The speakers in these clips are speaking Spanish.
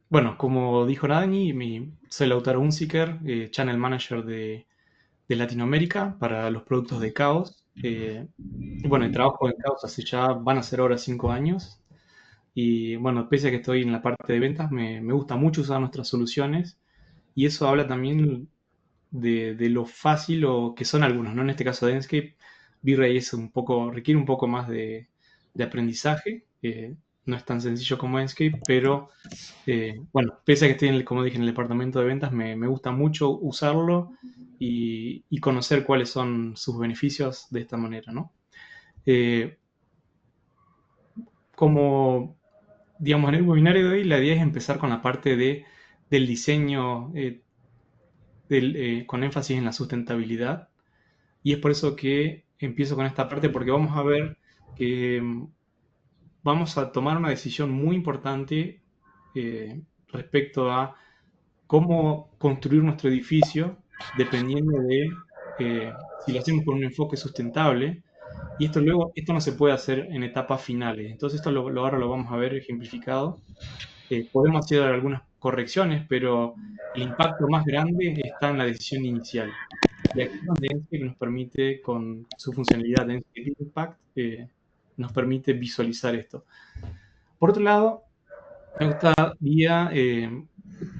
Bueno, como dijo Dani, soy Lautaro Unziker, Channel Manager de Latinoamérica para los productos de Chaos. Y bueno, y trabajo en Chaos hace ya, van a ser ahora 5 años. Y bueno, pese a que estoy en la parte de ventas, me gusta mucho usar nuestras soluciones. Y eso habla también de lo fácil o que son algunos, ¿no? En este caso de Enscape, V-Ray requiere un poco más de aprendizaje. No es tan sencillo como Enscape, pero bueno, pese a que estoy, como dije, en el departamento de ventas, me gusta mucho usarlo y conocer cuáles son sus beneficios de esta manera, ¿no? Eh, como, digamos, en el webinario de hoy, la idea es empezar con la parte del diseño con énfasis en la sustentabilidad. Y es por eso que empiezo con esta parte, porque vamos a ver que vamos a tomar una decisión muy importante respecto a cómo construir nuestro edificio dependiendo de si lo hacemos con un enfoque sustentable. Y esto no se puede hacer en etapas finales. Entonces esto ahora lo vamos a ver ejemplificado. Podemos hacer algunas correcciones, pero el impacto más grande está en la decisión inicial. Y aquí es donde Enscape nos permite, con su funcionalidad de Enscape Impact, nos permite visualizar esto. Por otro lado, me gustaría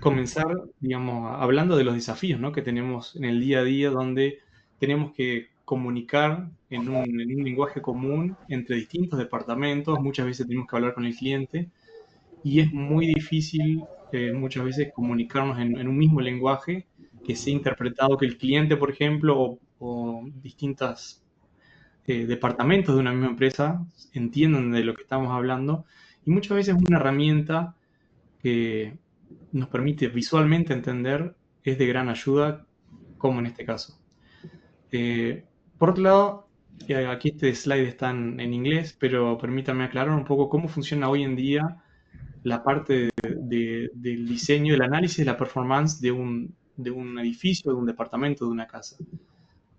comenzar, digamos, hablando de los desafíos, ¿no?, que tenemos en el día a día, donde tenemos que comunicar en un lenguaje común entre distintos departamentos. Muchas veces tenemos que hablar con el cliente y es muy difícil muchas veces comunicarnos en un mismo lenguaje que sea interpretado, que el cliente, por ejemplo, o distintos departamentos de una misma empresa entiendan de lo que estamos hablando. Y muchas veces una herramienta que nos permite visualmente entender es de gran ayuda, como en este caso. Por otro lado, aquí este slide está en inglés, pero permítanme aclarar un poco cómo funciona hoy en día la parte del diseño, del análisis de la performance de un edificio, de un departamento, de una casa.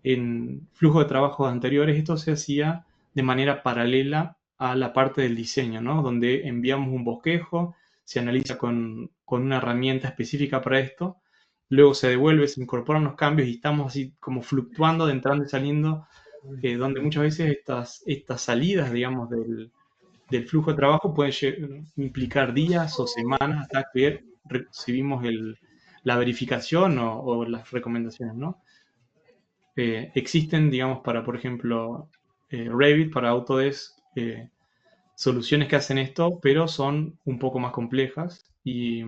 En flujo de trabajos anteriores esto se hacía de manera paralela a la parte del diseño, ¿no?, donde enviamos un bosquejo, se analiza con una herramienta específica para esto, luego se devuelve, se incorporan los cambios y estamos así como fluctuando, de entrando y saliendo, donde muchas veces estas salidas, digamos, del flujo de trabajo pueden implicar días o semanas hasta que recibimos la verificación o las recomendaciones, ¿no? Existen, digamos, para, por ejemplo, Revit, para Autodesk, soluciones que hacen esto, pero son un poco más complejas. Y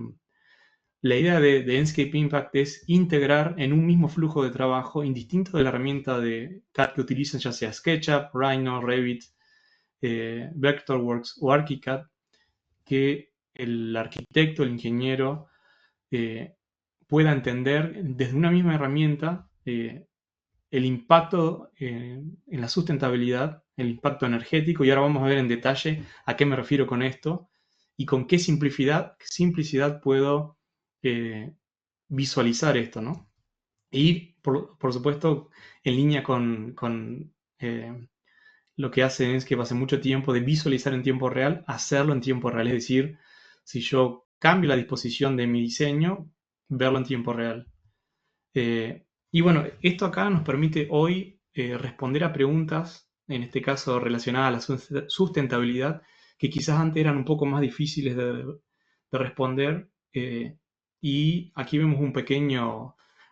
la idea de Enscape Impact es integrar en un mismo flujo de trabajo, indistinto de la herramienta de CAD que utilicen, ya sea SketchUp, Rhino, Revit, Vectorworks o ArchiCAD, que el arquitecto, el ingeniero, eh, pueda entender desde una misma herramienta el impacto en la sustentabilidad, el impacto energético, y ahora vamos a ver en detalle a qué me refiero con esto y con qué simplicidad puedo eh, visualizar esto, ¿no? Y, por supuesto, en línea con lo que hace es que hace mucho tiempo de visualizar en tiempo real, hacerlo en tiempo real. Es decir, si yo cambio la disposición de mi diseño, verlo en tiempo real. Y bueno, esto acá nos permite hoy responder a preguntas, en este caso relacionadas a la sustentabilidad, que quizás antes eran un poco más difíciles de responder. Y aquí vemos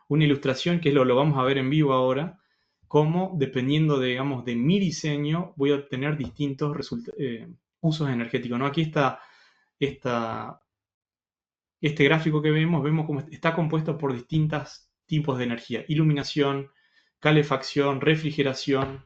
una ilustración que lo vamos a ver en vivo ahora, cómo dependiendo, digamos, de mi diseño voy a obtener distintos usos energéticos, ¿no? Aquí está esta, este gráfico que vemos cómo está compuesto por distintos tipos de energía: iluminación, calefacción, refrigeración.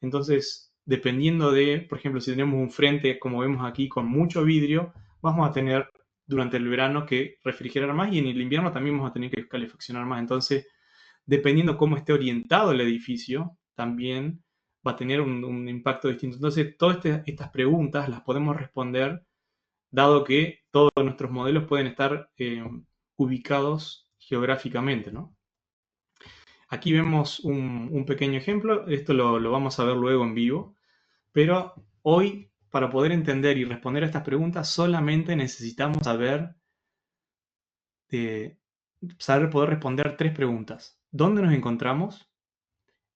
Entonces, dependiendo de, por ejemplo, si tenemos un frente, como vemos aquí, con mucho vidrio, vamos a tener durante el verano que refrigerar más, y en el invierno también vamos a tener que calefaccionar más. Entonces, dependiendo cómo esté orientado el edificio, también va a tener un impacto distinto. Entonces, todas estas preguntas las podemos responder dado que todos nuestros modelos pueden estar ubicados geográficamente, ¿no? Aquí vemos un pequeño ejemplo, esto lo vamos a ver luego en vivo, pero hoy, para poder entender y responder a estas preguntas, solamente necesitamos saber saber poder responder 3 preguntas. ¿Dónde nos encontramos?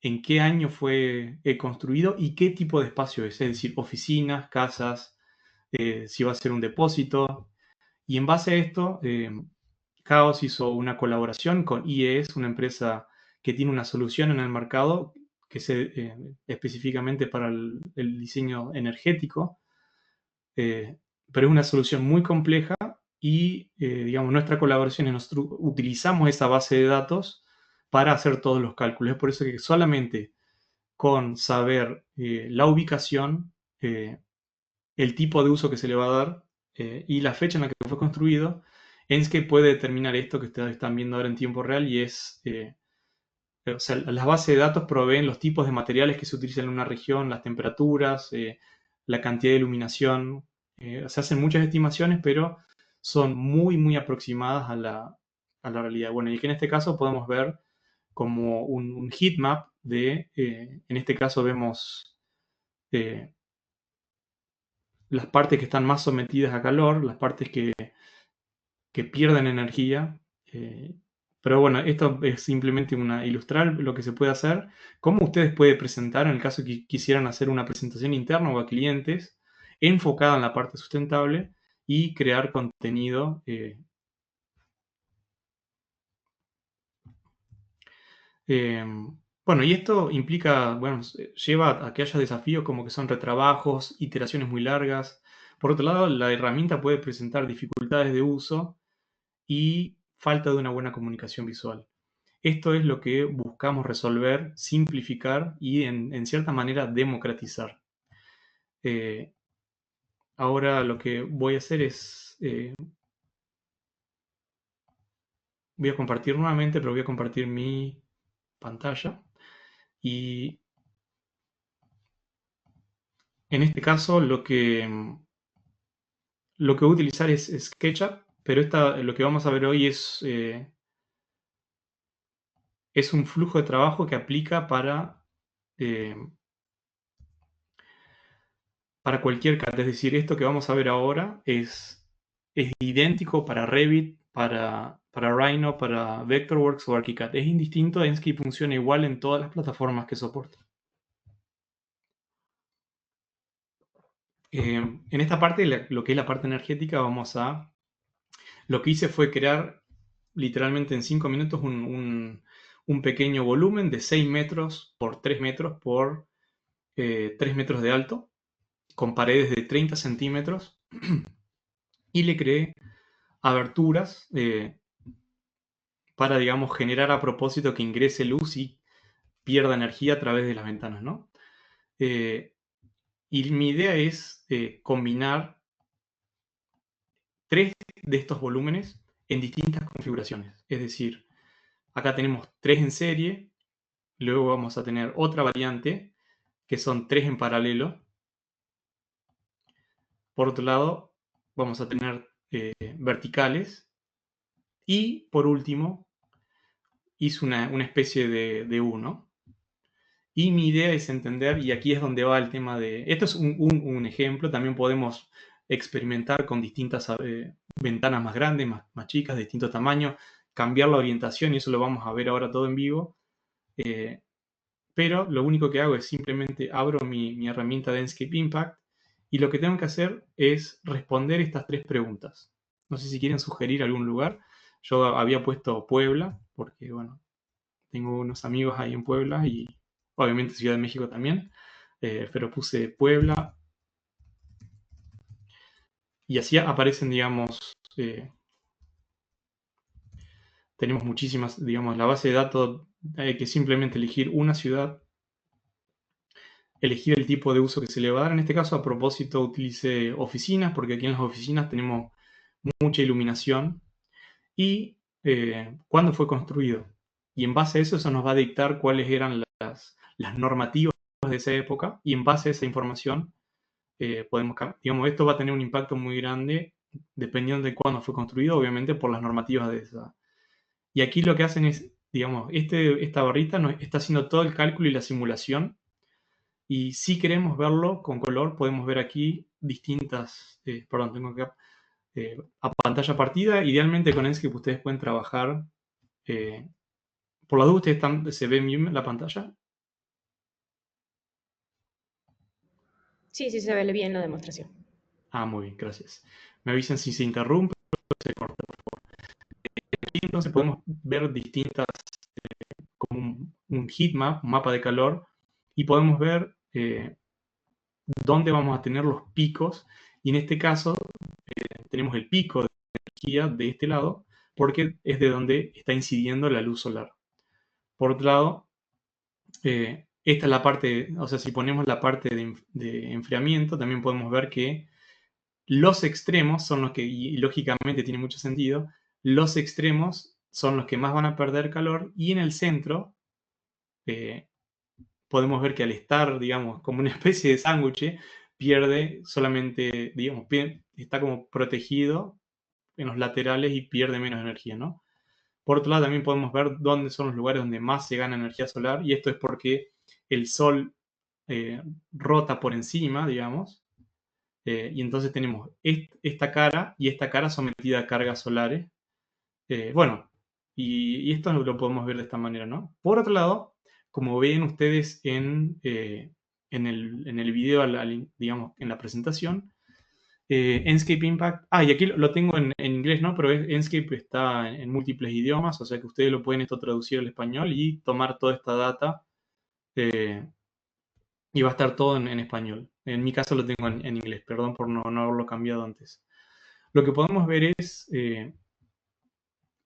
¿En qué año fue construido? ¿Y qué tipo de espacio es? Es decir, oficinas, casas, si va a ser un depósito. Y en base a esto, Chaos hizo una colaboración con IES, una empresa que tiene una solución en el mercado que se específicamente para el diseño energético, pero es una solución muy compleja y, digamos, nuestra colaboración es nosotros utilizamos esa base de datos para hacer todos los cálculos. Es por eso que solamente con saber la ubicación, el tipo de uso que se le va a dar y la fecha en la que fue construido, Enscape puede determinar esto que ustedes están viendo ahora en tiempo real y es, o sea, las bases de datos proveen los tipos de materiales que se utilizan en una región, las temperaturas, la cantidad de iluminación. Se hacen muchas estimaciones, pero son muy, muy aproximadas a la realidad. Bueno, y que en este caso podemos ver como un heat map de, en este caso vemos eh, las partes que están más sometidas a calor, las partes que pierden energía. Pero bueno, esto es simplemente una ilustrar lo que se puede hacer, cómo ustedes pueden presentar en el caso que quisieran hacer una presentación interna o a clientes enfocada en la parte sustentable y crear contenido. Eh, bueno, y esto implica, bueno, lleva a que haya desafíos como que son retrabajos, iteraciones muy largas. Por otro lado, la herramienta puede presentar dificultades de uso y falta de una buena comunicación visual. Esto es lo que buscamos resolver, simplificar y en cierta manera democratizar. Eh, Ahora lo que voy a hacer es, voy a compartir nuevamente, pero voy a compartir mi pantalla y en este caso lo que voy a utilizar es SketchUp, pero lo que vamos a ver hoy es un flujo de trabajo que aplica eh, para cualquier CAD. Es decir, esto que vamos a ver ahora es idéntico para Revit, para Rhino, para Vectorworks o ArchiCAD. Es indistinto, Enscape funciona igual en todas las plataformas que soporta. En esta parte, lo que es la parte energética, lo que hice fue crear literalmente en 5 minutos un pequeño volumen de 6 metros por 3 metros por 3 metros de alto, con paredes de 30 centímetros, y le creé aberturas para, digamos, generar a propósito que ingrese luz y pierda energía a través de las ventanas, ¿no? Y mi idea es combinar 3 de estos volúmenes en distintas configuraciones. Es decir, acá tenemos 3 en serie, luego vamos a tener otra variante, que son 3 en paralelo. Por otro lado, vamos a tener verticales. Y por último, hice una especie de U, ¿no? Y mi idea es entender, y aquí es donde va el tema de... Esto es un ejemplo, también podemos experimentar con distintas ventanas más grandes, más chicas, de distinto tamaño, cambiar la orientación, y eso lo vamos a ver ahora todo en vivo. Pero lo único que hago es simplemente abro mi herramienta de Enscape Impact, y lo que tengo que hacer es responder estas 3 preguntas. No sé si quieren sugerir algún lugar. Yo había puesto Puebla, porque, bueno, tengo unos amigos ahí en Puebla y obviamente Ciudad de México también, pero puse Puebla y así aparecen, digamos, tenemos muchísimas, digamos, la base de datos, hay que simplemente elegir una ciudad, elegir el tipo de uso que se le va a dar. En este caso, a propósito, utilicé oficinas, porque aquí en las oficinas tenemos mucha iluminación y cuándo fue construido. Y en base a eso, eso nos va a dictar cuáles eran las normativas de esa época y en base a esa información digamos, esto va a tener un impacto muy grande dependiendo de cuándo fue construido, obviamente por las normativas de esa. Y aquí lo que hacen es, digamos, esta barrita nos está haciendo todo el cálculo y la simulación. Y si queremos verlo con color, podemos ver aquí distintas, perdón, tengo acá, a pantalla partida. Idealmente con Enscape ustedes pueden trabajar. Por la duda, ¿ustedes se ven bien la pantalla? Sí, sí se ve bien la demostración. Ah, muy bien, gracias. Me avisan si se interrumpe o se corta. Aquí entonces podemos ver distintas, como un heat map, un mapa de calor, y podemos ver dónde vamos a tener los picos. Y en este caso tenemos el pico de energía de este lado, porque es de donde está incidiendo la luz solar. Por otro lado, esta es la parte, o sea, si ponemos la parte de enfriamiento, también podemos ver que los extremos son los que, y lógicamente tiene mucho sentido, los extremos son los que más van a perder calor, y en el centro eh, podemos ver que al estar, digamos, como una especie de sándwich, pierde solamente, digamos, está como protegido en los laterales y pierde menos energía, ¿no? Por otro lado, también podemos ver dónde son los lugares donde más se gana energía solar, y esto es porque el Sol eh, rota por encima, digamos, y entonces tenemos esta cara y esta cara sometida a cargas solares. Bueno, y esto lo podemos ver de esta manera, ¿no? Por otro lado, como ven ustedes en el video, digamos, en la presentación, Enscape Impact. Ah, y aquí lo tengo en inglés, ¿no? Pero Enscape está en múltiples idiomas, o sea que ustedes lo pueden esto traducir al español y tomar toda esta data eh, y va a estar todo en español. En mi caso lo tengo en inglés, perdón por no haberlo cambiado antes. Lo que podemos ver es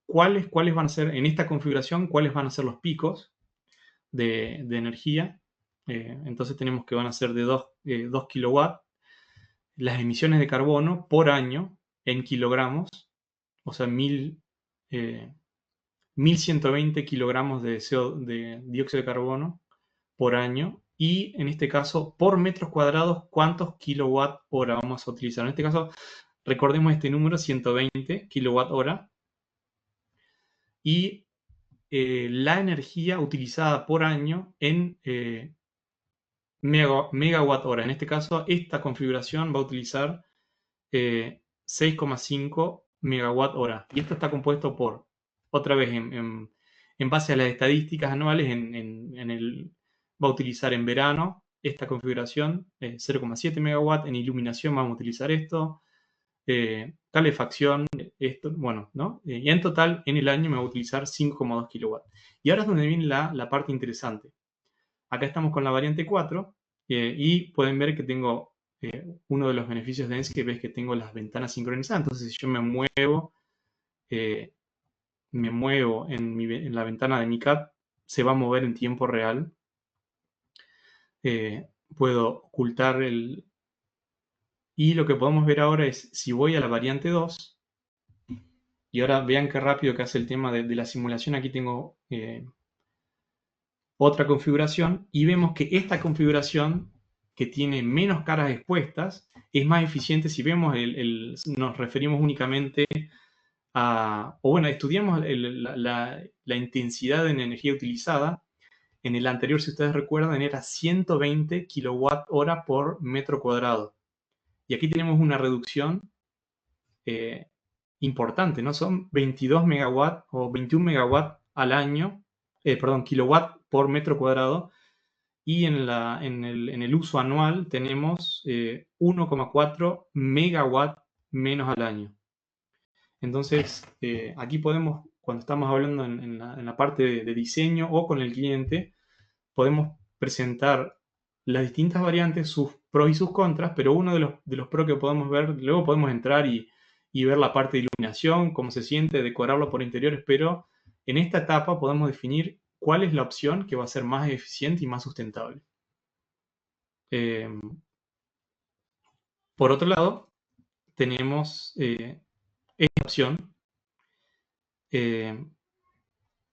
cuáles van a ser, en esta configuración, cuáles van a ser los picos de energía. Entonces tenemos que van a ser de 2 kilowatts las emisiones de carbono por año en kilogramos, o sea, 1120 kilogramos de dióxido de carbono por año, y en este caso, por metros cuadrados, ¿cuántos kilowatt hora vamos a utilizar? En este caso, recordemos este número, 120 kilowatt hora, y la energía utilizada por año en megawatt hora. En este caso, esta configuración va a utilizar 6,5 megawatt hora. Y esto está compuesto por, otra vez, en base a las estadísticas anuales, va a utilizar en verano esta configuración 0,7 megawatt, en iluminación vamos a utilizar esto, calefacción, esto, bueno, ¿no? Y en total, en el año me va a utilizar 5,2 kilowatts. Y ahora es donde viene la parte interesante. Acá estamos con la variante 4 y pueden ver que tengo uno de los beneficios de Enscape es que tengo las ventanas sincronizadas. Entonces, si yo eh, me muevo en la ventana de mi CAD, se va a mover en tiempo real. Puedo ocultar el... Y lo que podemos ver ahora es, si voy a la variante 2, y ahora vean qué rápido que hace el tema de la simulación, aquí tengo otra configuración, y vemos que esta configuración, que tiene menos caras expuestas, es más eficiente si vemos, nos referimos únicamente o bueno, estudiamos la intensidad en energía utilizada. En el anterior, si ustedes recuerdan, era 120 kilowatt hora por metro cuadrado. Y aquí tenemos una reducción eh, importante, ¿no? Son 22 megawatt o 21 megawatt al año, perdón, kilowatt por metro cuadrado, y en el uso anual tenemos 1,4 megawatt menos al año. Entonces, aquí podemos, cuando estamos hablando en la parte de diseño o con el cliente, podemos presentar las distintas variantes, sus pros y sus contras, pero uno de los pros que podemos ver, luego podemos entrar y ver la parte de iluminación, cómo se siente, decorarlo por interiores, pero en esta etapa podemos definir cuál es la opción que va a ser más eficiente y más sustentable. Eh, por otro lado, tenemos esta opción, eh,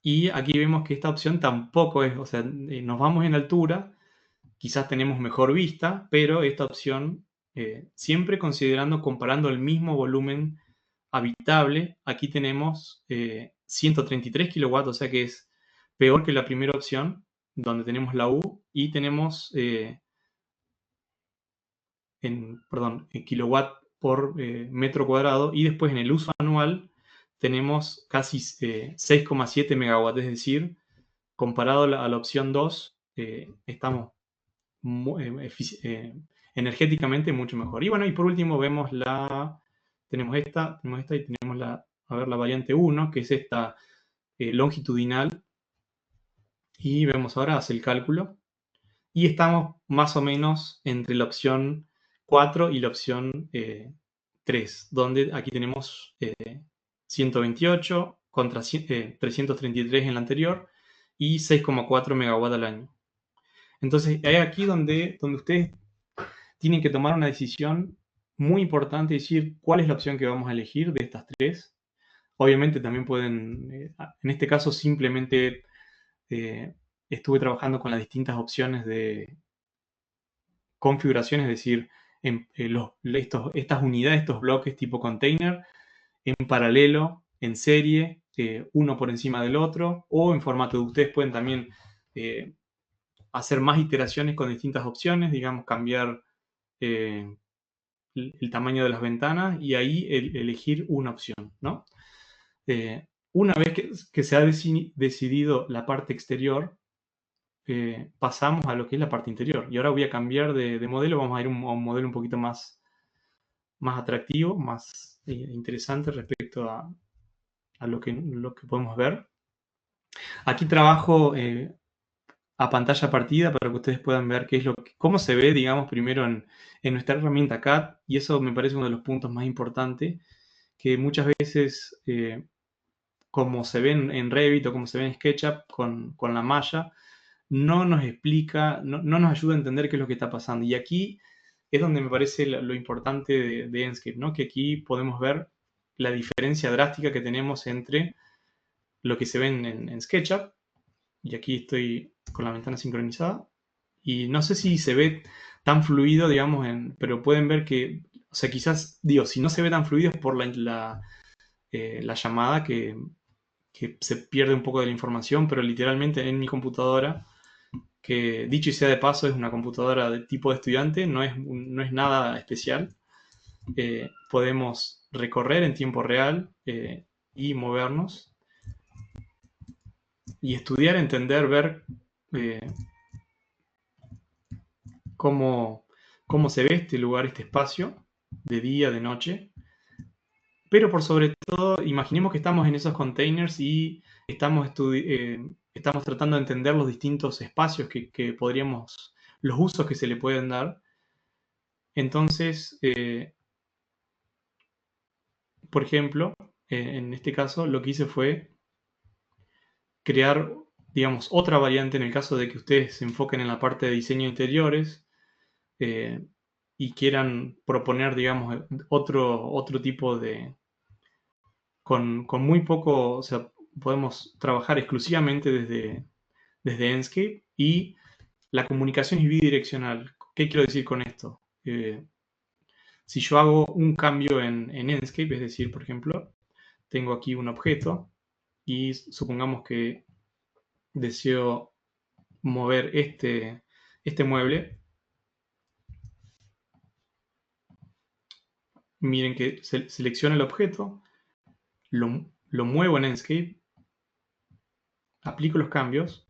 y aquí vemos que esta opción tampoco es, o sea, nos vamos en altura, quizás tenemos mejor vista, pero esta opción, siempre considerando, comparando el mismo volumen habitable, aquí tenemos 133 kilowatts, o sea que es peor que la primera opción, donde tenemos la U, y tenemos, perdón, kilowatt por metro cuadrado, y después en el uso anual tenemos casi 6,7 megawatts, es decir, comparado a la opción 2, estamos energéticamente mucho mejor. Y bueno, y por último tenemos esta y tenemos la variante 1, que es esta longitudinal, y vemos ahora, hace el cálculo, y estamos más o menos entre la opción 4 y la opción 3, donde aquí tenemos 128 contra 333 en la anterior y 6,4 megawatts al año. Entonces, es aquí donde ustedes tienen que tomar una decisión muy importante, decir cuál es la opción que vamos a elegir de estas tres. Obviamente también pueden, en este caso simplemente eh, estuve trabajando con las distintas opciones de configuración, es decir, estas unidades, estos bloques tipo container, en paralelo, en serie, uno por encima del otro, o en formato de ustedes pueden también hacer más iteraciones con distintas opciones, digamos, cambiar el tamaño de las ventanas y ahí elegir una opción, ¿no? Una vez que se ha decidido la parte exterior, pasamos a lo que es la parte interior. Y ahora voy a cambiar de modelo, vamos a ir a un modelo un poquito más atractivo, más interesante respecto a lo que podemos ver. Aquí trabajo a pantalla partida para que ustedes puedan ver cómo se ve, digamos, primero en nuestra herramienta CAD, y eso me parece uno de los puntos más importantes, que muchas veces, como se ve en Revit o como se ve en SketchUp con la malla, no nos explica, no nos ayuda a entender qué es lo que está pasando. Y aquí es donde me parece lo importante de Enscape, ¿no? Que aquí podemos ver la diferencia drástica que tenemos entre lo que se ve en SketchUp, y aquí estoy con la ventana sincronizada, y no sé si se ve tan fluido, digamos, pero pueden ver que, o sea, quizás, digo, si no se ve tan fluido es por la llamada que se pierde un poco de la información, pero literalmente en mi computadora, que dicho y sea de paso es una computadora de tipo de estudiante, no es nada especial, podemos recorrer en tiempo real y movernos y estudiar, entender, ver eh, cómo se ve este lugar, este espacio, de día, de noche. Pero por sobre todo, imaginemos que estamos en esos containers y estamos tratando de entender los distintos espacios que podríamos, los usos que se le pueden dar. Entonces, por ejemplo, en este caso lo que hice fue crear, digamos, otra variante en el caso de que ustedes se enfoquen en la parte de diseño de interiores eh, y quieran proponer, digamos, otro tipo con muy poco, o sea, podemos trabajar exclusivamente desde Enscape, y la comunicación es bidireccional. ¿Qué quiero decir con esto? Si yo hago un cambio en Enscape, es decir, por ejemplo, tengo aquí un objeto y supongamos que deseo mover este mueble, miren que selecciono el objeto, lo muevo en Enscape, aplico los cambios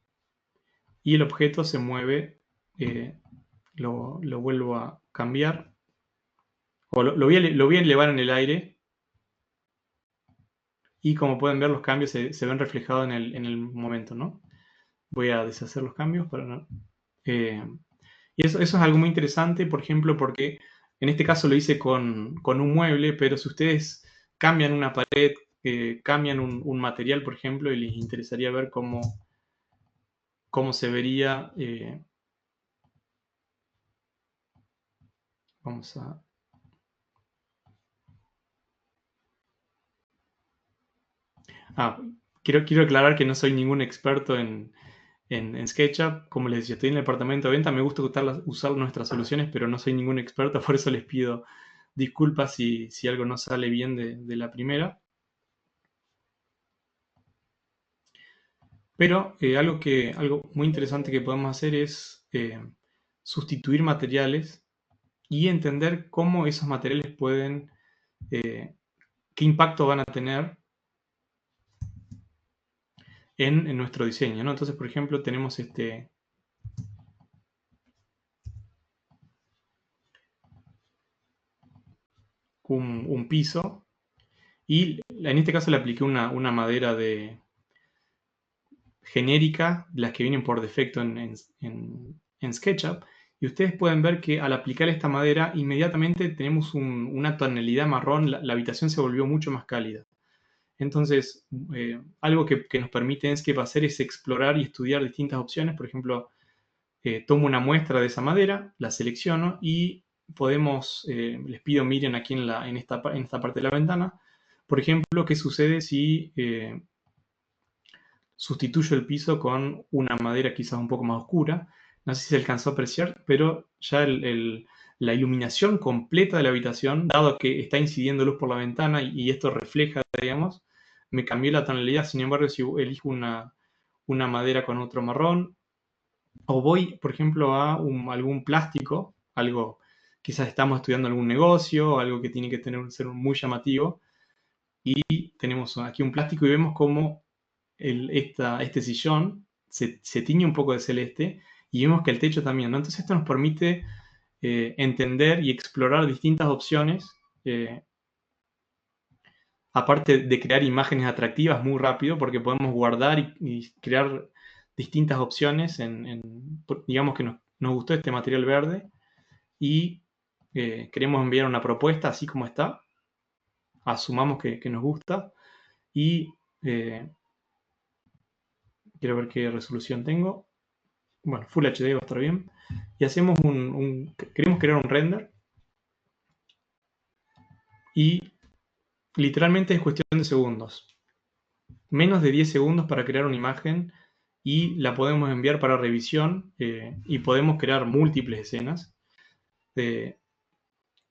y el objeto se mueve, eh, lo vuelvo a cambiar, o lo voy a elevar en el aire, y como pueden ver los cambios se ven reflejados en el momento, ¿no? Voy a deshacer los cambios para no... eh, y eso es algo muy interesante, por ejemplo, porque en este caso lo hice con un mueble, pero si ustedes cambian una pared, cambian un material, por ejemplo, y les interesaría ver cómo se vería, vamos a... Ah, quiero aclarar que no soy ningún experto en SketchUp. Como les decía, estoy en el departamento de venta, me gusta usar nuestras soluciones, pero no soy ningún experto, por eso les pido disculpas si algo no sale bien de la primera. Pero algo muy interesante que podemos hacer es sustituir materiales y entender cómo esos materiales pueden, qué impacto van a tener en nuestro diseño, ¿no? Entonces, por ejemplo, tenemos un piso y en este caso le apliqué una madera genérica, las que vienen por defecto en SketchUp, y ustedes pueden ver que al aplicar esta madera inmediatamente tenemos una tonalidad marrón, la habitación se volvió mucho más cálida. Entonces, algo que nos permite Enscape hacer es explorar y estudiar distintas opciones. Por ejemplo, tomo una muestra de esa madera, la selecciono y podemos, les pido miren aquí en esta parte de la ventana, por ejemplo, qué sucede si sustituyo el piso con una madera quizás un poco más oscura. No sé si se alcanzó a apreciar, pero ya la iluminación completa de la habitación, dado que está incidiendo luz por la ventana y esto refleja, digamos, me cambió la tonalidad. Sin embargo, si elijo una madera con otro marrón, o voy, por ejemplo, a algún plástico, algo, quizás estamos estudiando algún negocio, algo que tiene que ser muy llamativo, y tenemos aquí un plástico y vemos cómo este sillón se tiñe un poco de celeste y vemos que el techo también, ¿no? Entonces esto nos permite entender y explorar distintas opciones, aparte de crear imágenes atractivas muy rápido, porque podemos guardar y crear distintas opciones, digamos que nos gustó este material verde y queremos enviar una propuesta así como está, asumamos que nos gusta y quiero ver qué resolución tengo. Bueno, Full HD va a estar bien. Y hacemos queremos crear un render y literalmente es cuestión de segundos. Menos de 10 segundos para crear una imagen y la podemos enviar para revisión y podemos crear múltiples escenas.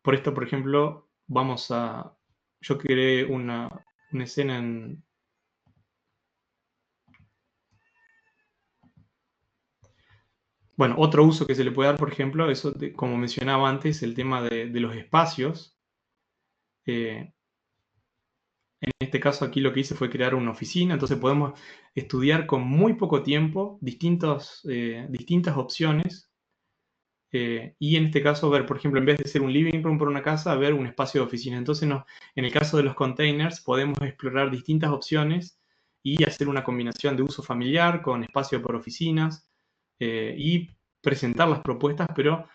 Por esto, por ejemplo, yo creé una escena en... Bueno, otro uso que se le puede dar, por ejemplo, eso como mencionaba antes, el tema de los espacios. En este caso aquí lo que hice fue crear una oficina, entonces podemos estudiar con muy poco tiempo distintas opciones y en este caso ver, por ejemplo, en vez de ser un living room por una casa, ver un espacio de oficina. Entonces en el caso de los containers podemos explorar distintas opciones y hacer una combinación de uso familiar con espacio por oficinas y presentar las propuestas, pero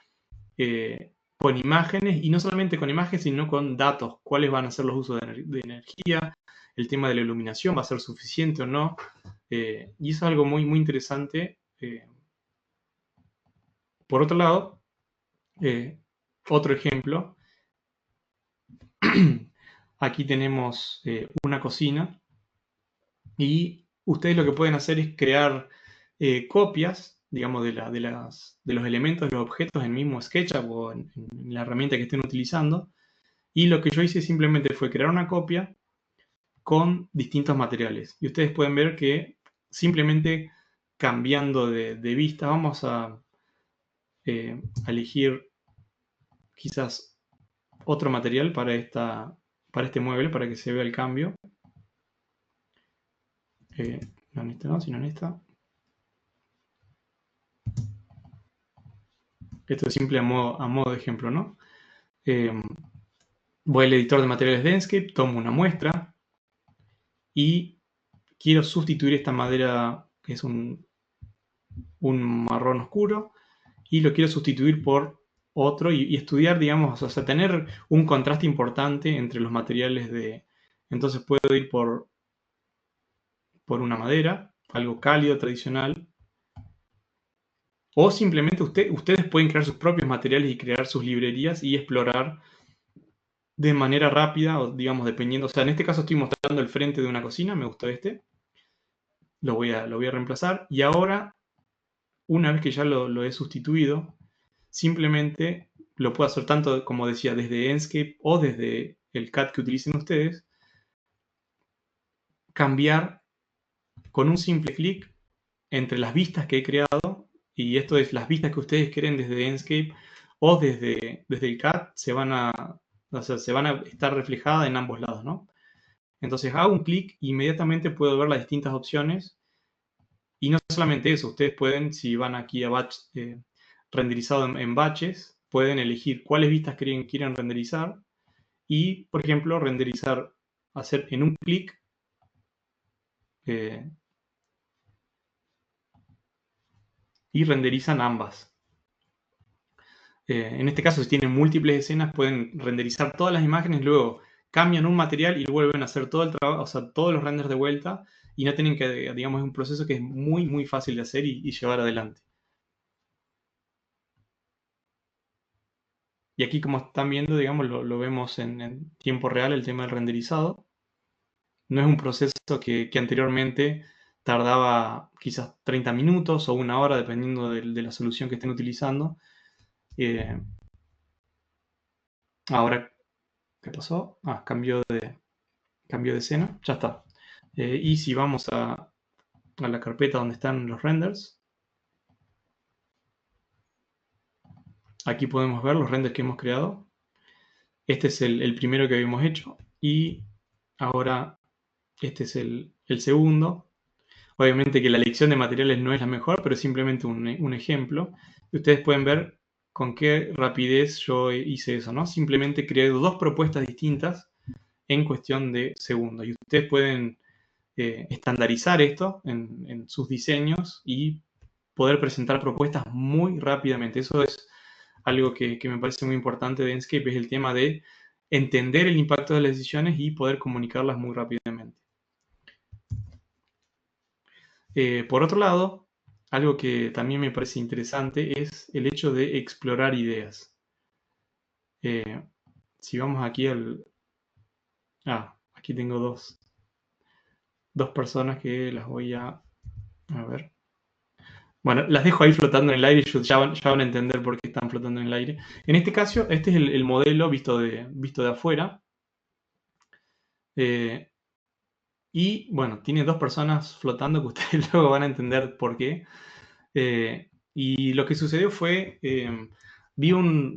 con imágenes, y no solamente con imágenes, sino con datos, cuáles van a ser los usos de energía, el tema de la iluminación, va a ser suficiente o no, y eso es algo muy, muy interesante. Por otro lado, otro ejemplo, aquí tenemos una cocina, y ustedes lo que pueden hacer es crear copias, digamos, de los elementos, de los objetos en mismo SketchUp o en la herramienta que estén utilizando. Y lo que yo hice simplemente fue crear una copia con distintos materiales. Y ustedes pueden ver que simplemente cambiando de vista, vamos a elegir quizás otro material para este mueble, para que se vea el cambio. No en esta, no, sino en esta. Esto es simple a modo de ejemplo, ¿no? Voy al editor de materiales de Enscape, tomo una muestra y quiero sustituir esta madera, que es un marrón oscuro, y lo quiero sustituir por otro y estudiar, digamos, o sea, tener un contraste importante entre los materiales Entonces puedo ir por una madera, algo cálido, tradicional, o simplemente ustedes pueden crear sus propios materiales y crear sus librerías y explorar de manera rápida, o digamos, dependiendo. O sea, en este caso estoy mostrando el frente de una cocina, me gustó este. Lo voy a reemplazar. Y ahora, una vez que ya lo he sustituido, simplemente lo puedo hacer tanto, como decía, desde Enscape o desde el CAD que utilicen ustedes. Cambiar con un simple clic entre las vistas que he creado, y esto es las vistas que ustedes creen desde Enscape o desde el CAD se van a estar reflejadas en ambos lados, ¿no? Entonces hago un clic e inmediatamente puedo ver las distintas opciones. Y no solamente eso, ustedes pueden, si van aquí a batch, renderizado en batches, pueden elegir cuáles vistas quieren renderizar y, por ejemplo, renderizar, hacer en un clic y renderizan ambas. En este caso, si tienen múltiples escenas, pueden renderizar todas las imágenes, luego cambian un material y vuelven a hacer todo el trabajo, o sea, todos los renders de vuelta, y no tienen que, digamos, es un proceso que es muy, muy fácil de hacer y llevar adelante. Y aquí, como están viendo, digamos, lo vemos en tiempo real, el tema del renderizado. No es un proceso que anteriormente tardaba quizás 30 minutos o una hora, dependiendo de la solución que estén utilizando. Ahora, ¿qué pasó? Cambió de escena, ya está. Y si vamos a la carpeta donde están los renders, aquí podemos ver los renders que hemos creado. Este es el primero que habíamos hecho y ahora este es el segundo. Obviamente que la elección de materiales no es la mejor, pero es simplemente un ejemplo. Y ustedes pueden ver con qué rapidez yo hice eso, ¿no? Simplemente creé dos propuestas distintas en cuestión de segundos. Y ustedes pueden estandarizar esto en sus diseños y poder presentar propuestas muy rápidamente. Eso es algo que me parece muy importante de Enscape, es el tema de entender el impacto de las decisiones y poder comunicarlas muy rápidamente. Por otro lado, algo que también me parece interesante es el hecho de explorar ideas. Si vamos aquí aquí tengo dos personas que las voy a ver. Bueno, las dejo ahí flotando en el aire y ya van a entender por qué están flotando en el aire. En este caso, este es el modelo visto de afuera. Y bueno, tiene dos personas flotando que ustedes luego van a entender por qué. Y lo que sucedió fue, vi un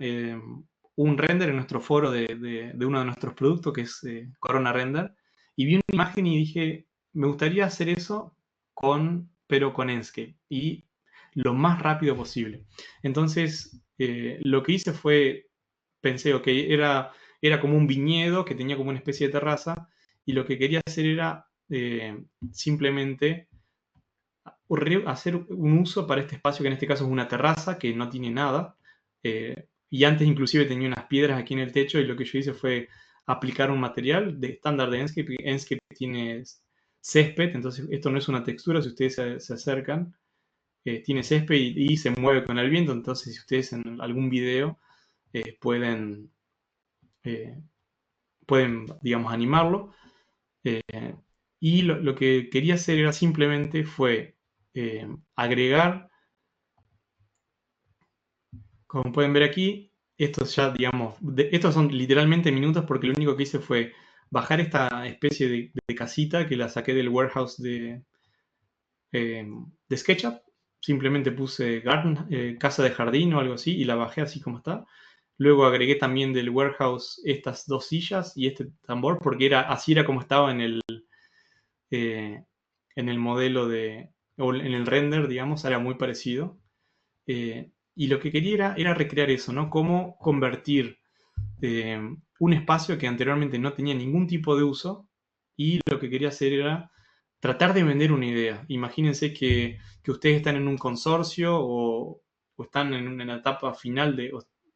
render en nuestro foro de uno de nuestros productos, que es Corona Render, y vi una imagen y dije, me gustaría hacer eso pero con Enscape, y lo más rápido posible. Entonces, lo que hice fue, pensé, ok, era como un viñedo que tenía como una especie de terraza, y lo que quería hacer era simplemente hacer un uso para este espacio, que en este caso es una terraza que no tiene nada, y antes inclusive tenía unas piedras aquí en el techo, y lo que yo hice fue aplicar un material de estándar de Enscape. Enscape tiene césped, entonces esto no es una textura, si ustedes se acercan, tiene césped y se mueve con el viento, entonces si ustedes en algún video pueden, digamos, animarlo. Y lo que quería hacer era simplemente fue agregar, como pueden ver aquí, estos ya, digamos, estos son literalmente minutos, porque lo único que hice fue bajar esta especie de casita que la saqué del warehouse de SketchUp. Simplemente puse garden, casa de jardín o algo así, y la bajé así como está. Luego agregué también del warehouse estas dos sillas y este tambor, porque así era como estaba eh, en el modelo o en el render, digamos, era muy parecido. Y lo que quería era recrear eso, ¿no? Cómo convertir un espacio que anteriormente no tenía ningún tipo de uso, y lo que quería hacer era tratar de vender una idea. Imagínense que ustedes están en un consorcio o están en la etapa final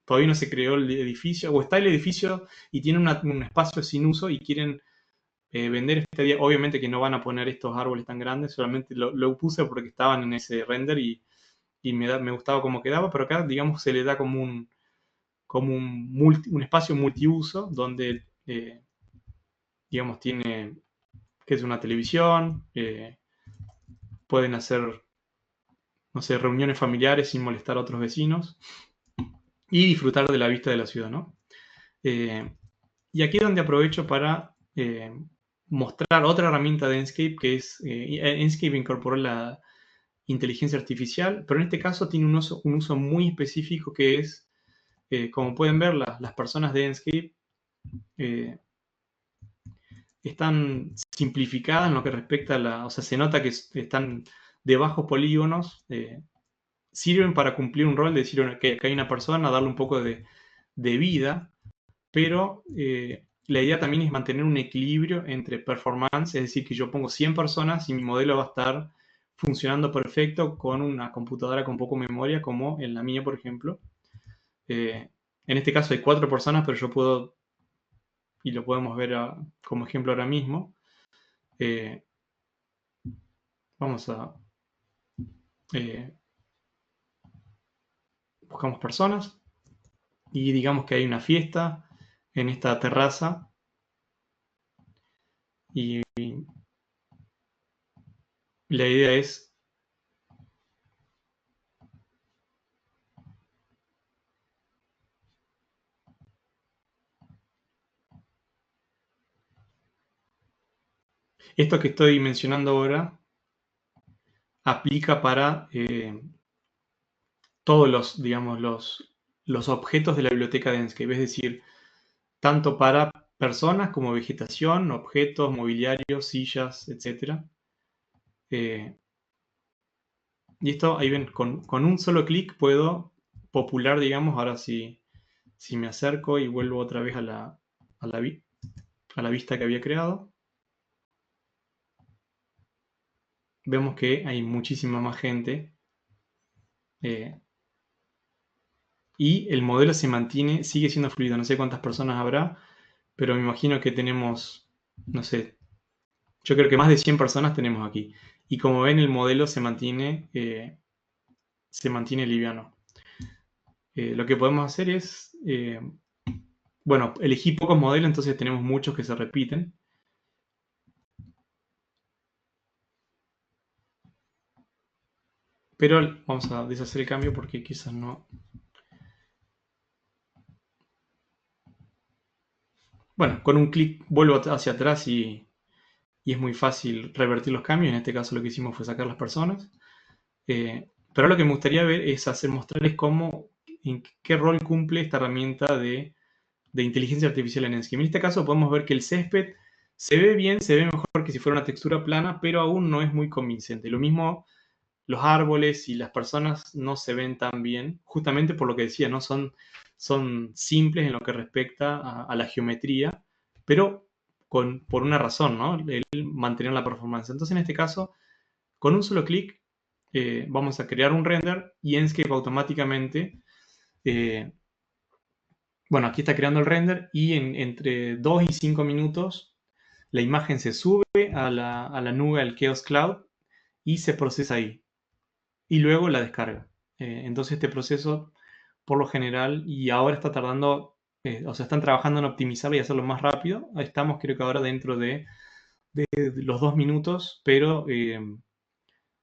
todavía no se creó el edificio, o está el edificio y tiene un espacio sin uso y quieren vender esta idea. Obviamente que no van a poner estos árboles tan grandes, solamente lo puse porque estaban en ese render y me gustaba cómo quedaba, pero acá, digamos, se le da como un espacio multiuso donde, digamos, tiene, que es una televisión, pueden hacer, no sé, reuniones familiares sin molestar a otros vecinos y disfrutar de la vista de la ciudad, ¿no? Y aquí es donde aprovecho para mostrar otra herramienta de Enscape, que es, Enscape incorporó la inteligencia artificial, pero en este caso tiene un uso muy específico, que es como pueden ver, las personas de Enscape están simplificadas en lo que respecta a o sea, se nota que están de bajos polígonos, sirven para cumplir un rol de decir que hay una persona, darle un poco de vida, pero la idea también es mantener un equilibrio entre performance, es decir, que yo pongo 100 personas y mi modelo va a estar funcionando perfecto con una computadora con poco memoria, como en la mía, por ejemplo. En este caso hay 4 personas, pero yo puedo, y lo podemos ver como ejemplo ahora mismo, vamos a... buscamos personas y digamos que hay una fiesta en esta terraza y la idea es esto que estoy mencionando ahora aplica para todos los, digamos, los objetos de la biblioteca de Enscape, es decir, tanto para personas como vegetación, objetos, mobiliario, sillas, etc. Y esto, ahí ven, con un solo clic puedo popular, digamos, ahora si me acerco y vuelvo otra vez a la vista que había creado, vemos que hay muchísima más gente y el modelo se mantiene, sigue siendo fluido. No sé cuántas personas habrá, pero me imagino que tenemos, no sé, yo creo que más de 100 personas tenemos aquí. Y como ven, el modelo se mantiene liviano. Lo que podemos hacer es, bueno, elegí pocos modelos, entonces tenemos muchos que se repiten. Pero vamos a deshacer el cambio porque quizás no. Bueno, con un clic vuelvo hacia atrás y es muy fácil revertir los cambios. En este caso lo que hicimos fue sacar las personas. Pero lo que me gustaría ver es mostrarles en qué rol cumple esta herramienta de inteligencia artificial en Enscape. En este caso podemos ver que el césped se ve bien, se ve mejor que si fuera una textura plana, pero aún no es muy convincente. Lo mismo los árboles y las personas no se ven tan bien, justamente por lo que decía, ¿no? Son simples en lo que respecta a la geometría, pero por una razón, ¿no? El mantener la performance. Entonces, en este caso, con un solo clic, vamos a crear un render y Enscape automáticamente, bueno, aquí está creando el render y entre 2 y 5 minutos la imagen se sube a la nube, al Chaos Cloud, y se procesa ahí. Y luego la descarga. Entonces este proceso, por lo general, y ahora está tardando, o sea, están trabajando en optimizarlo y hacerlo más rápido. Estamos creo que ahora dentro de los 2 minutos, pero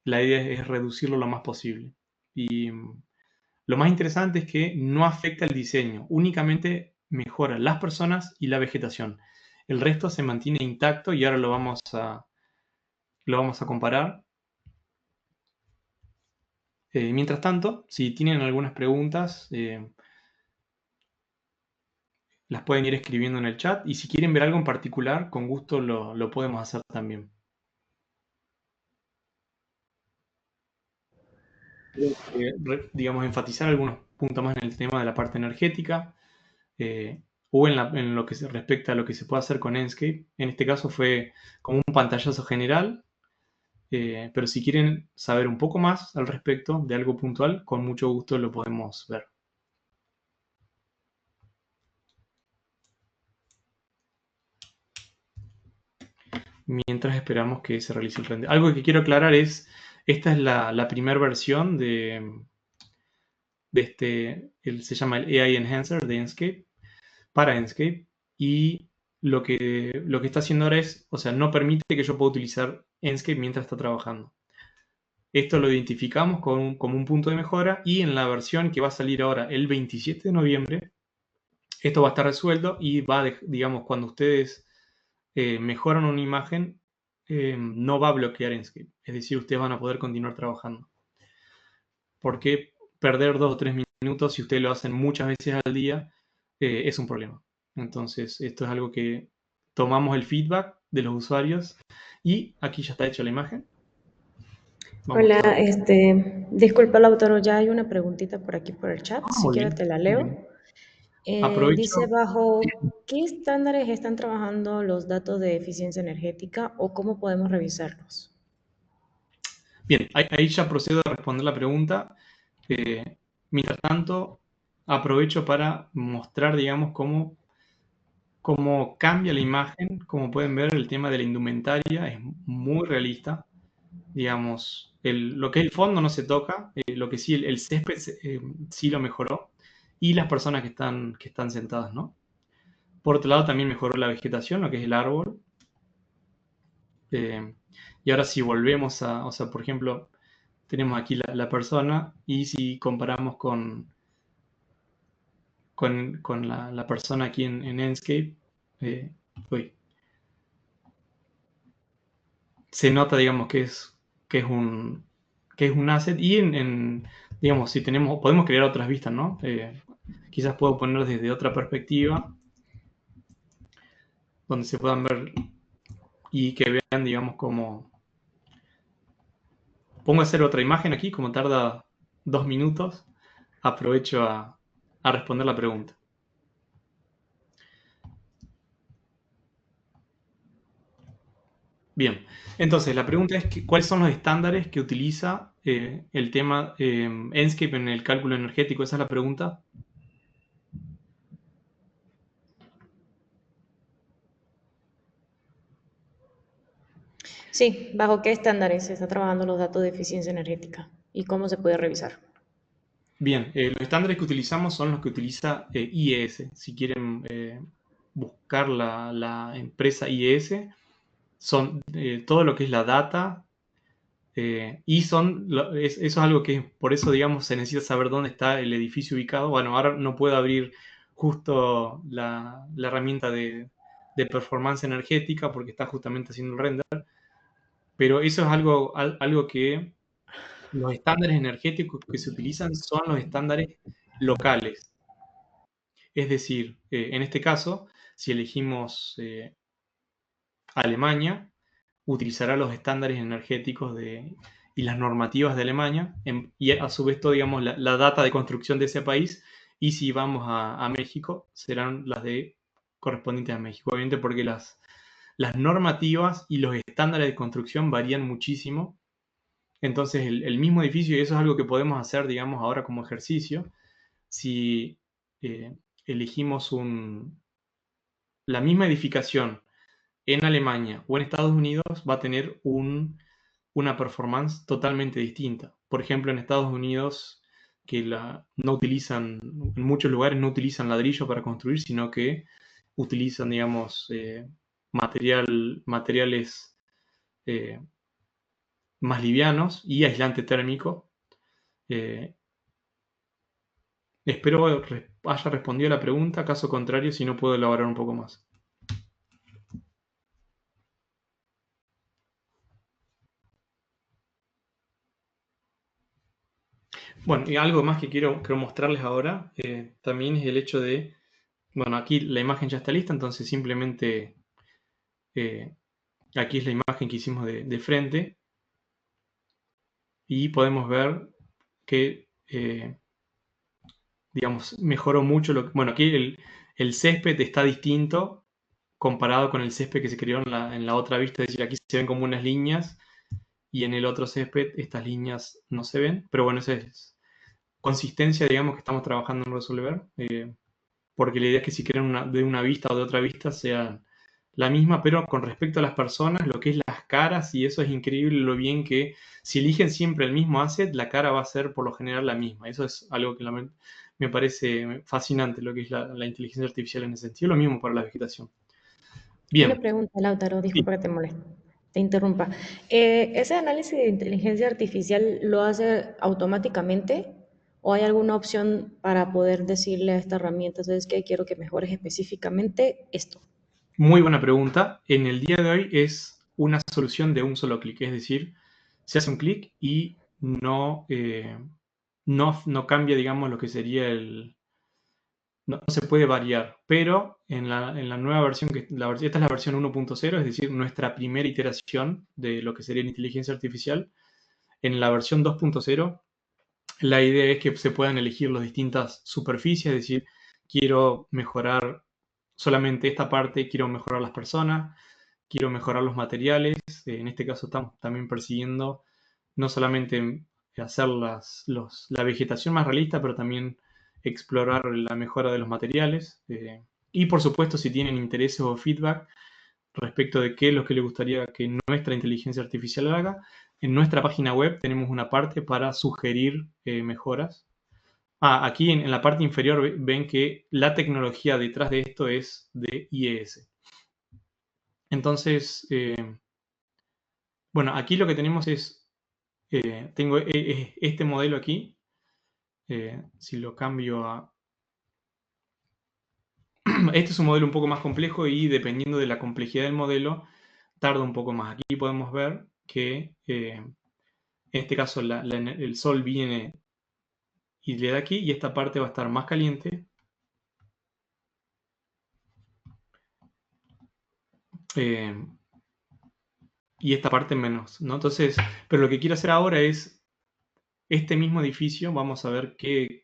la idea es reducirlo lo más posible. Y lo más interesante es que no afecta el diseño, únicamente mejora las personas y la vegetación. El resto se mantiene intacto y ahora lo vamos a comparar. Mientras tanto, si tienen algunas preguntas, las pueden ir escribiendo en el chat y si quieren ver algo en particular, con gusto lo podemos hacer también. Digamos, enfatizar algunos puntos más en el tema de la parte energética o en lo que se respecta a lo que se puede hacer con Enscape. En este caso fue como un pantallazo general, pero si quieren saber un poco más al respecto de algo puntual, con mucho gusto lo podemos ver. Mientras esperamos que se realice el render. Algo que quiero aclarar es, esta es la primera versión de se llama el AI Enhancer de Enscape, para Enscape, y lo que está haciendo ahora es, o sea, no permite que yo pueda utilizar Enscape mientras está trabajando. Esto lo identificamos como un punto de mejora y en la versión que va a salir ahora el 27 de noviembre, esto va a estar resuelto y digamos, cuando ustedes mejoran una imagen, no va a bloquear Enscape. Es decir, ustedes van a poder continuar trabajando. ¿Por qué perder 2 o 3 minutos minutos, si ustedes lo hacen muchas veces al día, es un problema. Entonces, esto es algo que tomamos el feedback de los usuarios y aquí ya está hecha la imagen. Vamos Hola, a... disculpa, Lautaro, ya hay una preguntita por aquí por el chat, si Muy quieres bien, te la muy leo. bien. Aprovecho. Dice, ¿bajo qué estándares están trabajando los datos de eficiencia energética o cómo podemos revisarlos? Bien, ahí ya procedo a responder la pregunta. Mientras tanto, aprovecho para mostrar, digamos, cómo cambia la imagen. Como pueden ver, el tema de la indumentaria es muy realista. Digamos, lo que es el fondo no se toca, lo que sí, el césped sí lo mejoró, y las personas que están sentadas, ¿no? Por otro lado, también mejoró la vegetación, lo que es el árbol. Eh, y ahora si volvemos o sea, por ejemplo, tenemos aquí la persona, y si comparamos con la persona aquí en Enscape, eh, uy, se nota, digamos, que es un asset, y digamos, si podemos crear otras vistas, ¿no? Quizás puedo poner desde otra perspectiva, donde se puedan ver y que vean, digamos, cómo... Pongo a hacer otra imagen aquí, como tarda 2 minutos, aprovecho a responder la pregunta. Bien, entonces la pregunta es ¿cuáles son los estándares que utiliza el tema Enscape en el cálculo energético? Esa es la pregunta. Sí, ¿bajo qué estándares se están trabajando los datos de eficiencia energética y cómo se puede revisar? Bien, los estándares que utilizamos son los que utiliza IES. Si quieren buscar la empresa IES, son todo lo que es la data, y eso es algo que por eso, digamos, se necesita saber dónde está el edificio ubicado. Bueno, ahora no puedo abrir justo la herramienta de performance energética porque está justamente haciendo el render, pero eso es algo que los estándares energéticos que se utilizan son los estándares locales. Es decir, en este caso, si elegimos Alemania, utilizará los estándares energéticos y las normativas de Alemania, y a su vez, todo, digamos, la data de construcción de ese país, y si vamos a México, serán las correspondientes a México, obviamente porque las normativas y los estándares de construcción varían muchísimo. Entonces, el mismo edificio, y eso es algo que podemos hacer, digamos, ahora como ejercicio, si eh, elegimos la misma edificación en Alemania o en Estados Unidos, va a tener una performance totalmente distinta. Por ejemplo, en Estados Unidos, que no utilizan, en muchos lugares no utilizan ladrillo para construir, sino que utilizan, digamos, materiales eh, más livianos y aislante térmico. Eh, Espero haya respondido a la pregunta, caso contrario, si no puedo elaborar un poco más. Bueno, y algo más que quiero mostrarles ahora, también es el hecho de, bueno, aquí la imagen ya está lista, entonces simplemente eh, aquí es la imagen que hicimos de frente, y podemos ver que, digamos, mejoró mucho bueno, aquí el césped está distinto comparado con el césped que se creó en la otra vista, es decir, aquí se ven como unas líneas, y en el otro césped estas líneas no se ven, pero bueno, esa es consistencia, digamos, que estamos trabajando en resolver, porque la idea es que si quieren de una vista o de otra vista sea la misma, pero con respecto a las personas, lo que es las caras, y eso es increíble lo bien que si eligen siempre el mismo asset, la cara va a ser por lo general la misma. Eso es algo que me parece fascinante, lo que es la inteligencia artificial en ese sentido. Lo mismo para la vegetación. Una Bien, pregunta, Lautaro, sí. disculpa que te moleste, te interrumpa. ¿Ese análisis de inteligencia artificial lo hace automáticamente o hay alguna opción para poder decirle a esta herramienta, sabes que quiero que mejores específicamente esto? Muy buena pregunta. En el día de hoy es una solución de un solo clic, es decir, se hace un clic y no, no cambia, digamos, lo que sería no se puede variar, pero en la nueva versión, esta es la versión 1.0, es decir, nuestra primera iteración de lo que sería la inteligencia artificial. En la versión 2.0, la idea es que se puedan elegir las distintas superficies, es decir, quiero mejorar solamente esta parte, quiero mejorar las personas, quiero mejorar los materiales. En este caso estamos también persiguiendo no solamente hacer la vegetación más realista, pero también explorar la mejora de los materiales. Y por supuesto, si tienen intereses o feedback respecto de qué es lo que les gustaría que nuestra inteligencia artificial haga, en nuestra página web tenemos una parte para sugerir mejoras. Aquí en la parte inferior ven que la tecnología detrás de esto es de IES. Entonces, bueno, aquí lo que tenemos es, tengo este modelo aquí. Si lo cambio a... Este es un modelo un poco más complejo y dependiendo de la complejidad del modelo, tarda un poco más. Aquí podemos ver que en este caso el sol viene y le da aquí y esta parte va a estar más caliente. Eh, y esta parte menos, ¿no? Entonces, pero lo que quiero hacer ahora es este mismo edificio, vamos a ver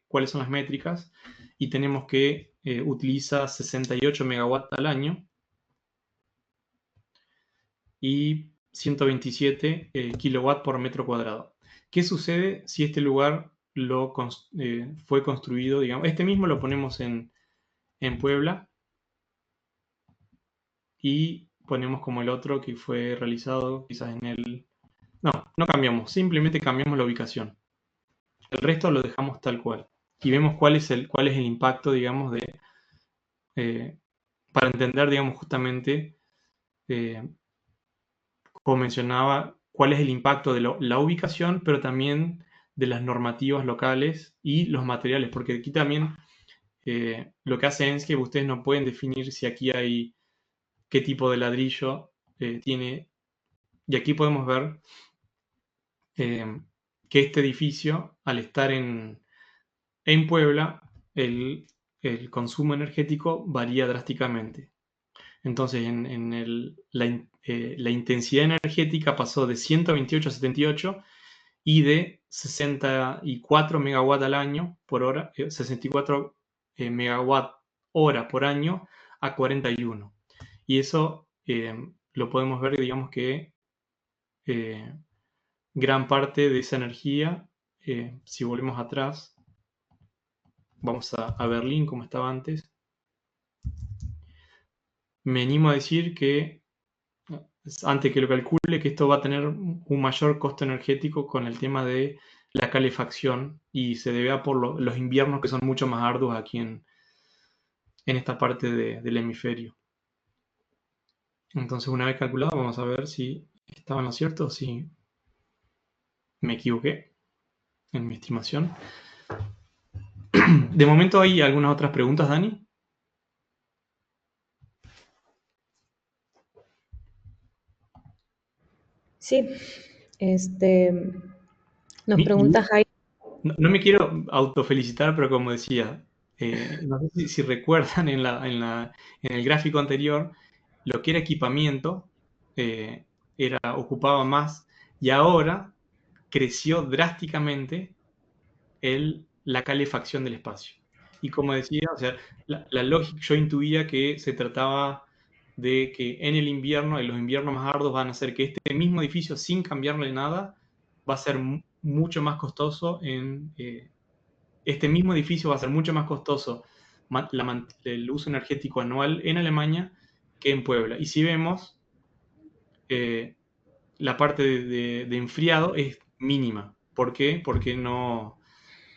cuáles son las métricas y tenemos que utiliza 68 megawatts al año y 127 kilowatts por metro cuadrado. ¿Qué sucede si este lugar fue construido, digamos, este mismo lo ponemos en Puebla y ponemos como el otro que fue realizado quizás en el... No cambiamos, simplemente cambiamos la ubicación. El resto lo dejamos tal cual. Y vemos cuál es el impacto, digamos, eh, para entender, digamos, justamente, eh, como mencionaba, cuál es el impacto de la ubicación, pero también de las normativas locales y los materiales, porque aquí también lo que hace es que ustedes no pueden definir si aquí hay qué tipo de ladrillo tiene, y aquí podemos ver eh, que este edificio, al estar en Puebla, el consumo energético varía drásticamente. Entonces, la intensidad energética pasó de 128 a 78 y de 64 megawatt al año por hora, 64 megawatt hora por año a 41. Y eso lo podemos ver, digamos que eh, gran parte de esa energía, si volvemos atrás, vamos a Berlín como estaba antes, me animo a decir que antes que lo calcule, que esto va a tener un mayor costo energético con el tema de la calefacción y se debe a por los inviernos que son mucho más arduos aquí en esta parte del hemisferio. Entonces, una vez calculado, vamos a ver si estaba en lo cierto o si me equivoqué en mi estimación. De momento, ¿hay algunas otras preguntas, Dani? Sí, este, nos Y pregunta Jaime. no me quiero autofelicitar, pero como decía, no sé si recuerdan en el gráfico anterior, lo que era equipamiento ocupaba más y ahora creció drásticamente la calefacción del espacio. Y como decía, o sea, la lógica, yo intuía que se trataba de que en el invierno, en los inviernos más arduos, van a hacer que este mismo edificio, sin cambiarle nada, va a ser mucho más costoso este mismo edificio va a ser mucho más costoso el uso energético anual en Alemania que en Puebla. Y si vemos, eh, la parte de enfriado es mínima. ¿Por qué? Porque no,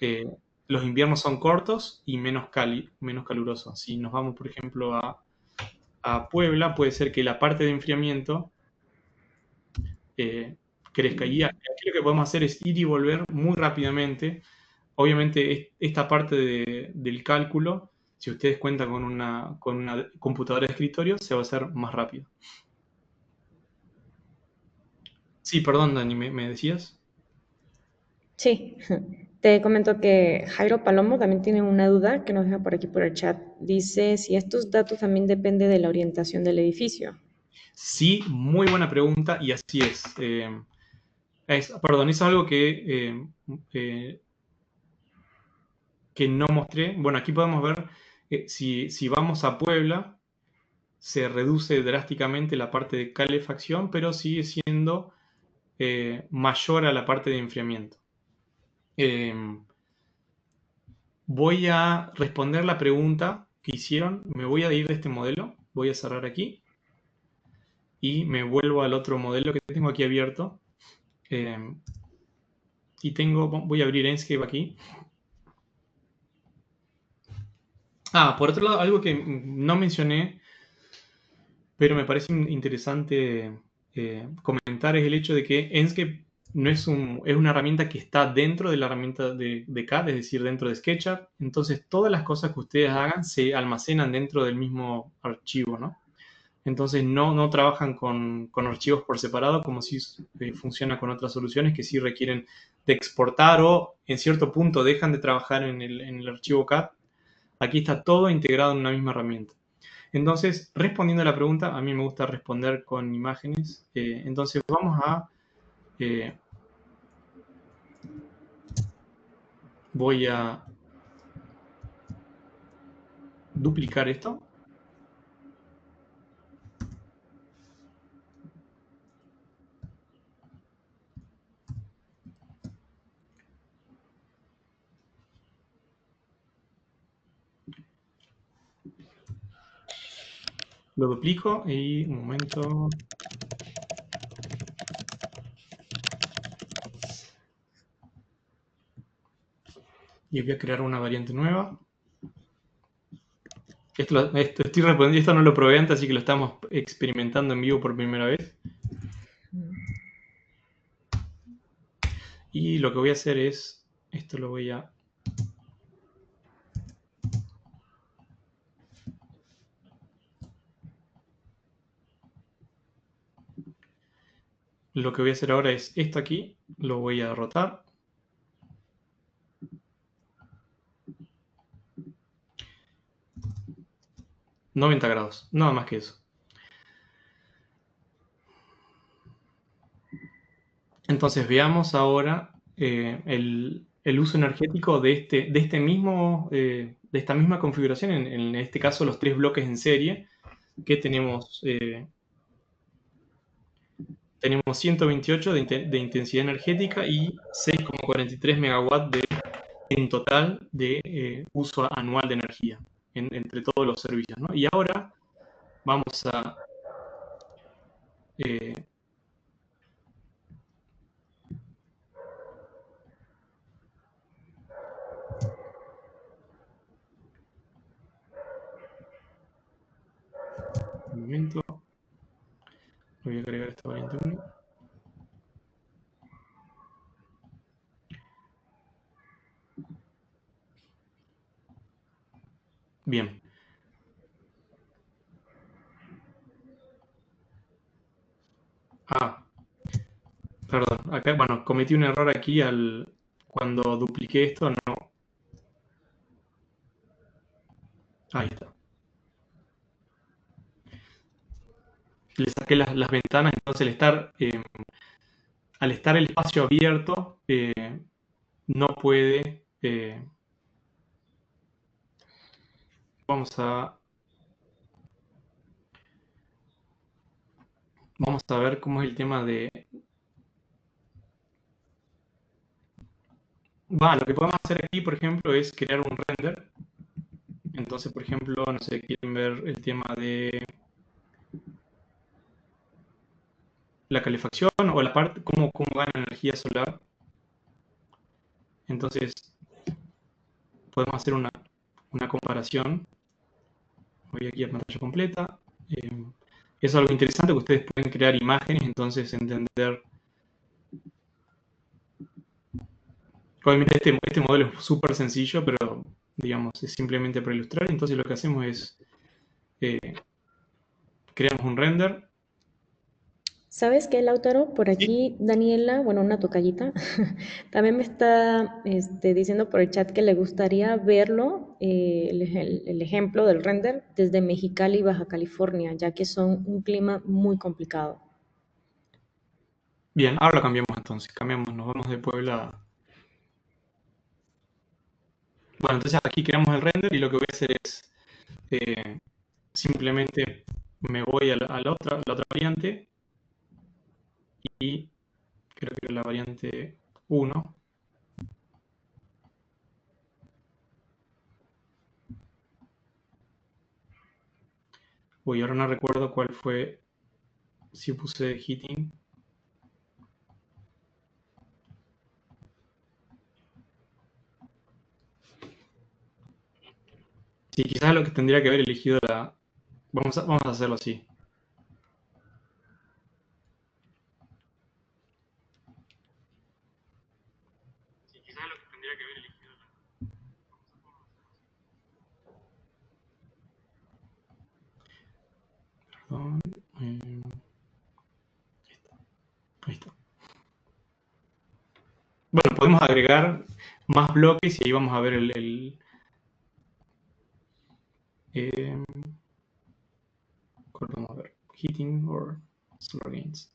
eh, los inviernos son cortos y menos calurosos. Si nos vamos, por ejemplo, a Puebla, puede ser que la parte de enfriamiento eh, crezca. Y aquí lo que podemos hacer es ir y volver muy rápidamente. Obviamente, esta parte del cálculo, si ustedes cuentan con una computadora de escritorio, se va a hacer más rápido. Sí, perdón, Dani, ¿me decías? Sí, Te comento que Jairo Palomo también tiene una duda que nos deja por aquí por el chat. Dice si estos datos también dependen de la orientación del edificio. Sí, muy buena pregunta y así es. Perdón, es algo eh, que no mostré. Bueno, aquí podemos ver, si vamos a Puebla, se reduce drásticamente la parte de calefacción, pero sigue siendo mayor a la parte de enfriamiento. Voy a responder la pregunta que hicieron. Me voy a ir de este modelo. Voy a cerrar aquí y me vuelvo al otro modelo que tengo aquí abierto. Eh, y voy a abrir Enscape aquí. Por otro lado, algo que no mencioné, pero me parece interesante comentar, es el hecho de que Enscape no es una herramienta que está dentro de la herramienta de CAD, es decir, dentro de SketchUp. Entonces, todas las cosas que ustedes hagan se almacenan dentro del mismo archivo, ¿no? Entonces, no trabajan con archivos por separado, como si funciona con otras soluciones que sí requieren de exportar o en cierto punto dejan de trabajar en el archivo CAD. Aquí está todo integrado en una misma herramienta. Entonces, respondiendo a la pregunta, a mí me gusta responder con imágenes. Entonces, eh, voy a duplicar esto. Lo duplico y un momento. Y voy a crear una variante nueva. Estoy respondiendo, esto no lo probé antes, así que lo estamos experimentando en vivo por primera vez. Y lo que voy a hacer es, esto lo voy a... Lo que voy a hacer ahora es esto aquí, lo voy a rotar. ...90 grados, nada más que eso. Entonces veamos ahora el uso energético de esta misma configuración, en este caso los 3 bloques en serie, que tenemos 128 de intensidad energética y 6,43 megawatts en total de uso anual de energía entre todos los servicios, ¿no? Y ahora vamos a eh, un momento, voy a agregar esta variante 1. Bien. Perdón, acá, bueno, cometí un error aquí cuando dupliqué esto, no. Ahí está. Le saqué las ventanas, entonces al estar el espacio abierto, no puede. Vamos a, vamos a ver cómo es el tema de. Lo que podemos hacer aquí, por ejemplo, es crear un render. Entonces, por ejemplo, no sé, quieren ver el tema de la calefacción o la parte, cómo gana energía solar. Entonces, podemos hacer una comparación. Voy aquí a pantalla completa. Es algo interesante que ustedes pueden crear imágenes, entonces entender. Obviamente este modelo es súper sencillo, pero digamos, es simplemente para ilustrar. Entonces lo que hacemos es, creamos un render. ¿Sabes qué, Lautaro? Por aquí Daniela, bueno, una tocallita, también me está diciendo por el chat que le gustaría verlo, el ejemplo del render desde Mexicali, Baja California, ya que son un clima muy complicado. Bien, ahora lo cambiamos entonces. Cambiamos, nos vamos de Puebla. Bueno, entonces aquí creamos el render y lo que voy a hacer es eh, simplemente me voy a la otra variante y creo que era la variante 1. Uy, ahora no recuerdo cuál fue, si puse heating. Sí, quizás lo que tendría que haber elegido la... vamos a hacerlo así. Sí, quizás lo que tendría que haber elegido la... Perdón, ahí está. Bueno, podemos agregar más bloques y ahí vamos a ver eh, ¿cuál vamos a ver? Heating or solar gains.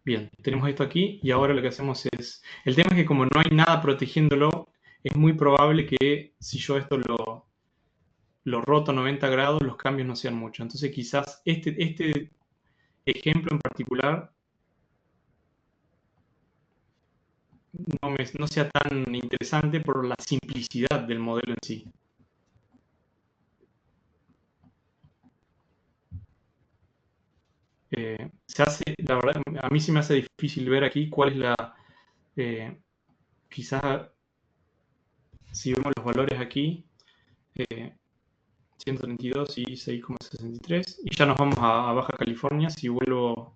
Bien, tenemos esto aquí y ahora lo que hacemos es... El tema es que como no hay nada protegiéndolo, es muy probable que si yo esto lo roto 90 grados, los cambios no sean mucho. Entonces quizás este ejemplo en particular no sea tan interesante por la simplicidad del modelo en sí. La verdad, a mí se me hace difícil ver aquí cuál es eh, quizás si vemos los valores aquí, eh, 132 y 6,63, y ya nos vamos a Baja California, si vuelvo,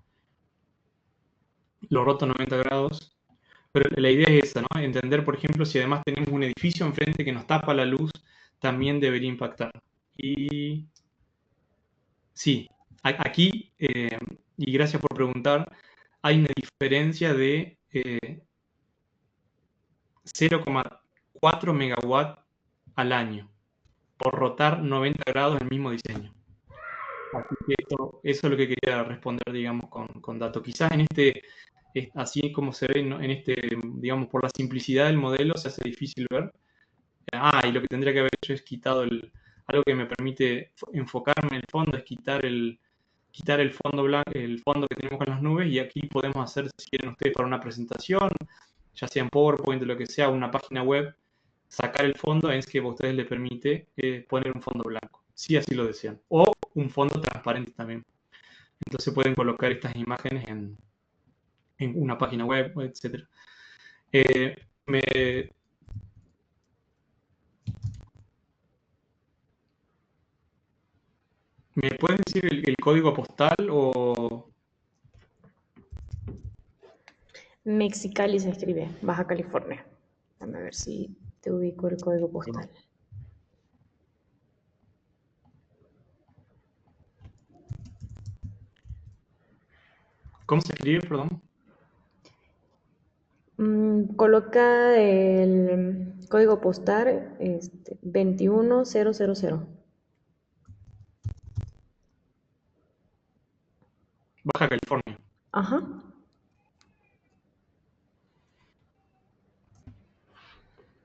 lo roto 90 grados, pero la idea es esa, ¿no? Entender, por ejemplo, si además tenemos un edificio enfrente que nos tapa la luz, también debería impactar. Y sí, aquí, y gracias por preguntar, hay una diferencia de 0,4 megawatt al año por rotar 90 grados el mismo diseño. Así que eso es lo que quería responder, digamos, con datos. Quizás en así como se ve en este, digamos, por la simplicidad del modelo, se hace difícil ver. Y lo que tendría que haber hecho es algo que me permite enfocarme en el fondo, es quitar el fondo blanco, el fondo que tenemos con las nubes, y aquí podemos hacer, si quieren ustedes, para una presentación, ya sea en PowerPoint o lo que sea, una página web, sacar el fondo es que a ustedes les permite poner un fondo blanco, si así lo desean, o un fondo transparente también. Entonces pueden colocar estas imágenes en una página web, etc. Eh, me, ¿Me puedes decir el código postal o... Mexicali se escribe, Baja California. Déjame ver si te ubico el código postal. ¿Cómo se escribe, perdón? Coloca el código postal 21000. Baja California. Ajá.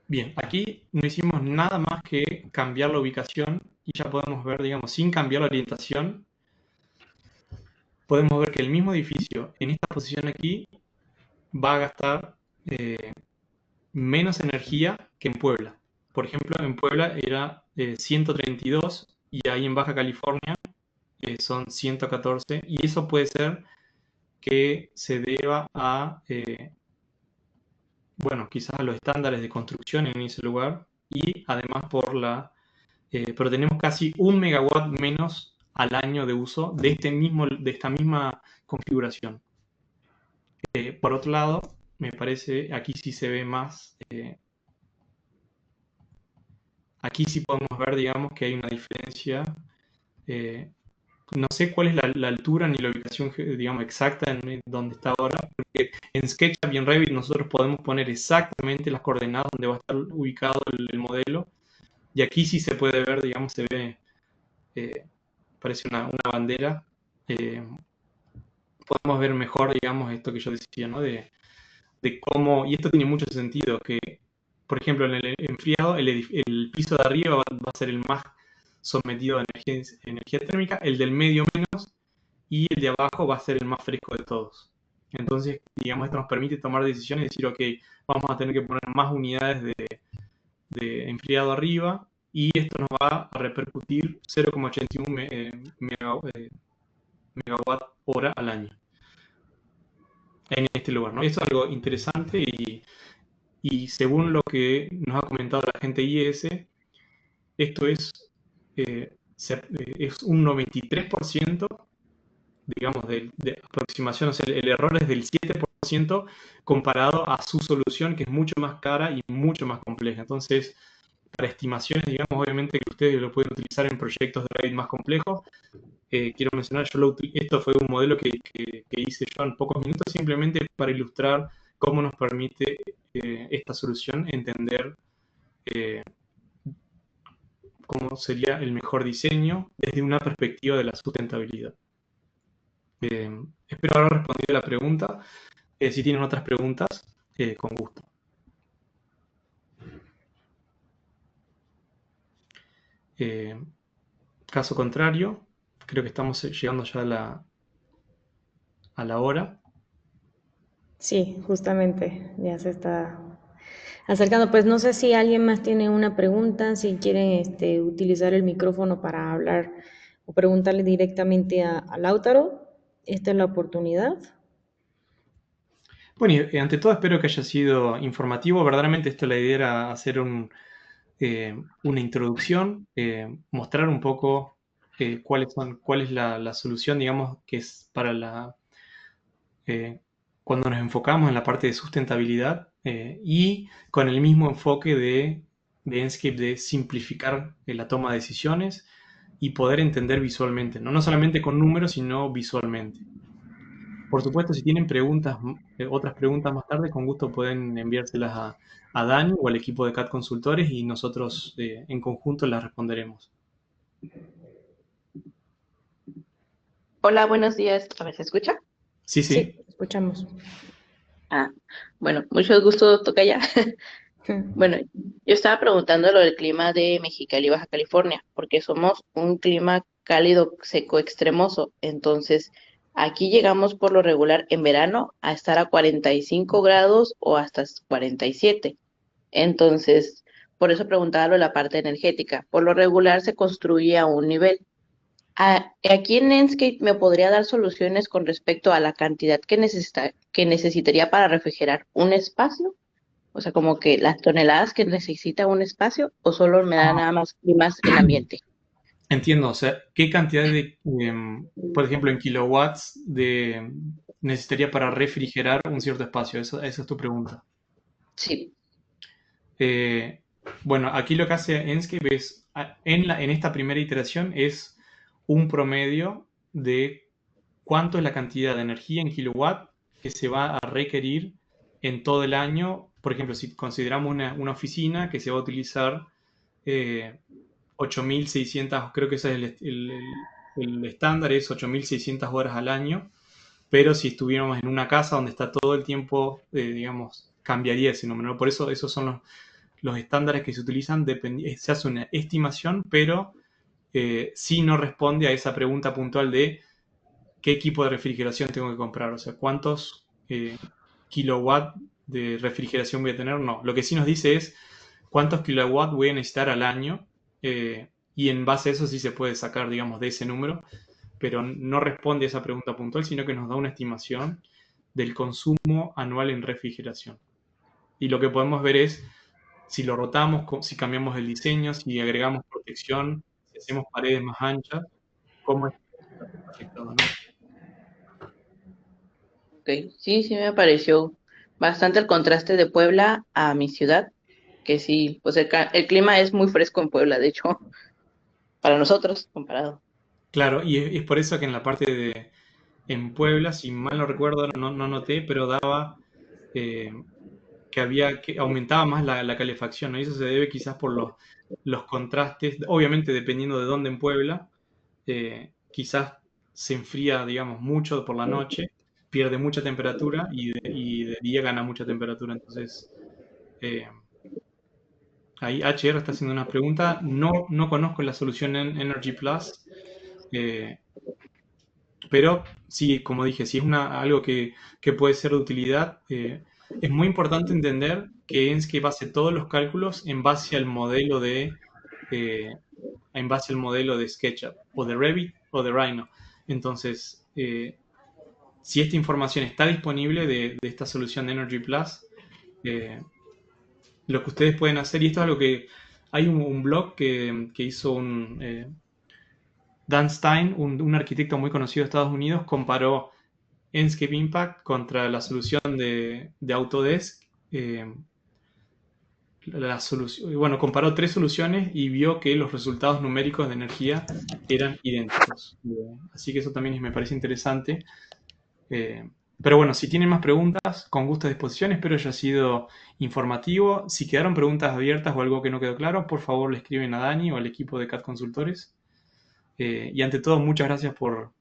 Bien, aquí no hicimos nada más que cambiar la ubicación y ya podemos ver, digamos, sin cambiar la orientación, podemos ver que el mismo edificio en esta posición aquí va a gastar menos energía que en Puebla. Por ejemplo, en Puebla era 132 y ahí en Baja California son 114, y eso puede ser que se deba bueno, quizás a los estándares de construcción en ese lugar, y además pero tenemos casi 1 megawatt menos al año de uso de esta misma configuración. Por otro lado, me parece, aquí sí se ve más, aquí sí podemos ver, digamos, que hay una diferencia. no sé cuál es la altura ni la ubicación, digamos, exacta en donde está ahora, porque en SketchUp y en Revit nosotros podemos poner exactamente las coordenadas donde va a estar ubicado el modelo, y aquí sí se puede ver, digamos, se ve, eh, parece una bandera. eh, Podemos ver mejor, digamos, esto que yo decía, ¿no? De cómo, y esto tiene mucho sentido, que, por ejemplo, en el enfriado, el piso de arriba va a ser el más sometido a energía térmica, el del medio menos, y el de abajo va a ser el más fresco de todos. Entonces, digamos, esto nos permite tomar decisiones y decir, ok, vamos a tener que poner más unidades de enfriado arriba, y esto nos va a repercutir 0,81 megawatt hora al año en este lugar, ¿no? Esto es algo interesante y según lo que nos ha comentado la gente IES, esto es un 93%, digamos, de aproximación, o sea, el error es del 7% comparado a su solución, que es mucho más cara y mucho más compleja. Entonces, para estimaciones, digamos, obviamente que ustedes lo pueden utilizar en proyectos de Revit más complejos. Quiero mencionar, esto fue un modelo que hice yo en pocos minutos, simplemente para ilustrar cómo nos permite esta solución entender eh, cómo sería el mejor diseño desde una perspectiva de la sustentabilidad. Espero haber respondido a la pregunta. Si tienen otras preguntas, con gusto. Caso contrario, creo que estamos llegando ya a la hora. Sí, justamente, ya se está acercando. Pues no sé si alguien más tiene una pregunta, si quieren utilizar el micrófono para hablar o preguntarle directamente a Lautaro. Esta es la oportunidad. Bueno, y ante todo espero que haya sido informativo. Verdaderamente esto la idea era hacer una introducción, mostrar un poco cuál es la solución, digamos, que es para eh, cuando nos enfocamos en la parte de sustentabilidad y con el mismo enfoque de Enscape de simplificar la toma de decisiones y poder entender visualmente, no solamente con números, sino visualmente. Por supuesto, si tienen preguntas, otras preguntas más tarde, con gusto pueden enviárselas a Dani o al equipo de CAT Consultores y nosotros en conjunto las responderemos. Hola, buenos días. A ver, ¿se escucha? Sí, sí. Sí, escuchamos. Ah, bueno, mucho gusto, Tocaya. Bueno, yo estaba preguntando lo del clima de Mexicali, Baja California, porque somos un clima cálido, seco, extremoso. Entonces, aquí llegamos por lo regular en verano a estar a 45 grados o hasta 47. Entonces, por eso preguntaba lo de la parte energética. Por lo regular se construye a un nivel. Aquí en Netscape me podría dar soluciones con respecto a la cantidad que necesitaría para refrigerar un espacio, o sea, como que las toneladas que necesita un espacio, o solo me da nada más climas en ambiente. Entiendo, o sea, ¿qué cantidad por ejemplo, en kilowatts necesitaría para refrigerar un cierto espacio? Esa es tu pregunta. Sí, Eh, bueno, aquí lo que hace Enscape es, en esta primera iteración, es un promedio de cuánto es la cantidad de energía en kilowatt que se va a requerir en todo el año. Por ejemplo, si consideramos una oficina que se va a utilizar 8.600, creo que ese es el estándar, es 8.600 horas al año, pero si estuviéramos en una casa donde está todo el tiempo, digamos, cambiaría ese número, ¿no? Por eso esos son los estándares que se utilizan, se hace una estimación, pero sí no responde a esa pregunta puntual de qué equipo de refrigeración tengo que comprar, o sea, cuántos kilowatt de refrigeración voy a tener, no. Lo que sí nos dice es cuántos kilowatts voy a necesitar al año y en base a eso sí se puede sacar, digamos, de ese número, pero no responde a esa pregunta puntual, sino que nos da una estimación del consumo anual en refrigeración. Y lo que podemos ver es si lo rotamos, si cambiamos el diseño, si agregamos protección, si hacemos paredes más anchas, cómo es que está afectado, ¿no? ok. Sí, sí me pareció bastante el contraste de Puebla a mi ciudad, que sí, pues el clima es muy fresco en Puebla, de hecho, para nosotros comparado. Claro, y es por eso que en la parte en Puebla, si mal no recuerdo, no noté, pero daba eh, que aumentaba más la calefacción, ¿no? Y eso se debe quizás por los contrastes, obviamente dependiendo de dónde en Puebla, quizás se enfría, digamos, mucho por la noche, pierde mucha temperatura y de día gana mucha temperatura. Entonces, eh, ahí HR está haciendo una pregunta. No conozco la solución en Energy Plus, eh, pero sí, como dije, si es algo que puede ser de utilidad, es muy importante entender que Enscape hace todos los cálculos eh, en base al modelo de SketchUp, o de Revit, o de Rhino. Entonces, si esta información está disponible de esta solución de Energy Plus, eh, lo que ustedes pueden hacer, y esto es algo que hay un blog que hizo Dan Stein, un arquitecto muy conocido de Estados Unidos, comparó Enscape Impact contra la solución de Autodesk. Bueno, comparó tres soluciones y vio que los resultados numéricos de energía eran idénticos. Así que eso también me parece interesante. Eh, pero bueno, si tienen más preguntas, con gusto a disposición. Espero haya sido informativo. Si quedaron preguntas abiertas o algo que no quedó claro, por favor le escriben a Dani o al equipo de CAD Consultores. Y ante todo, muchas gracias por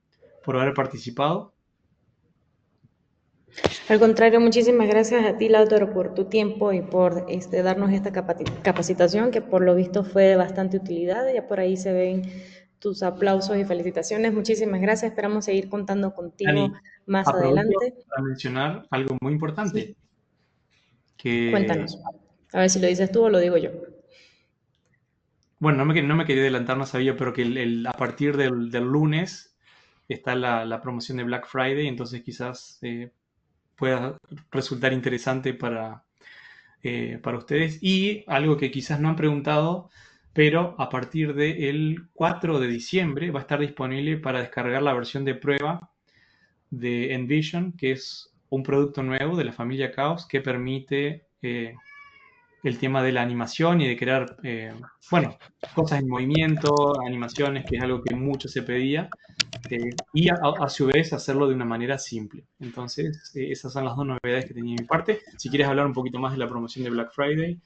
haber participado. Al contrario, muchísimas gracias a ti, Lautaro, por tu tiempo y por darnos esta capacitación que por lo visto fue de bastante utilidad. Ya por ahí se ven tus aplausos y felicitaciones. Muchísimas gracias. Esperamos seguir contando contigo Dani, más aprovecho adelante. para mencionar algo muy importante, Sí, que, cuéntanos. A ver si lo dices tú o lo digo yo. bueno, no me quería adelantar, no sabía, pero que a partir del lunes está la promoción de Black Friday, entonces quizás pueda resultar interesante para ustedes. Y algo que quizás no han preguntado, pero a partir del 4 de diciembre va a estar disponible para descargar la versión de prueba de Envision, que es un producto nuevo de la familia Chaos que permite el tema de la animación y de crear, bueno, cosas en movimiento, animaciones, que es algo que mucho se pedía, y a su vez hacerlo de una manera simple. Entonces, esas son las dos novedades que tenía de mi parte. Si quieres hablar un poquito más de la promoción de Black Friday,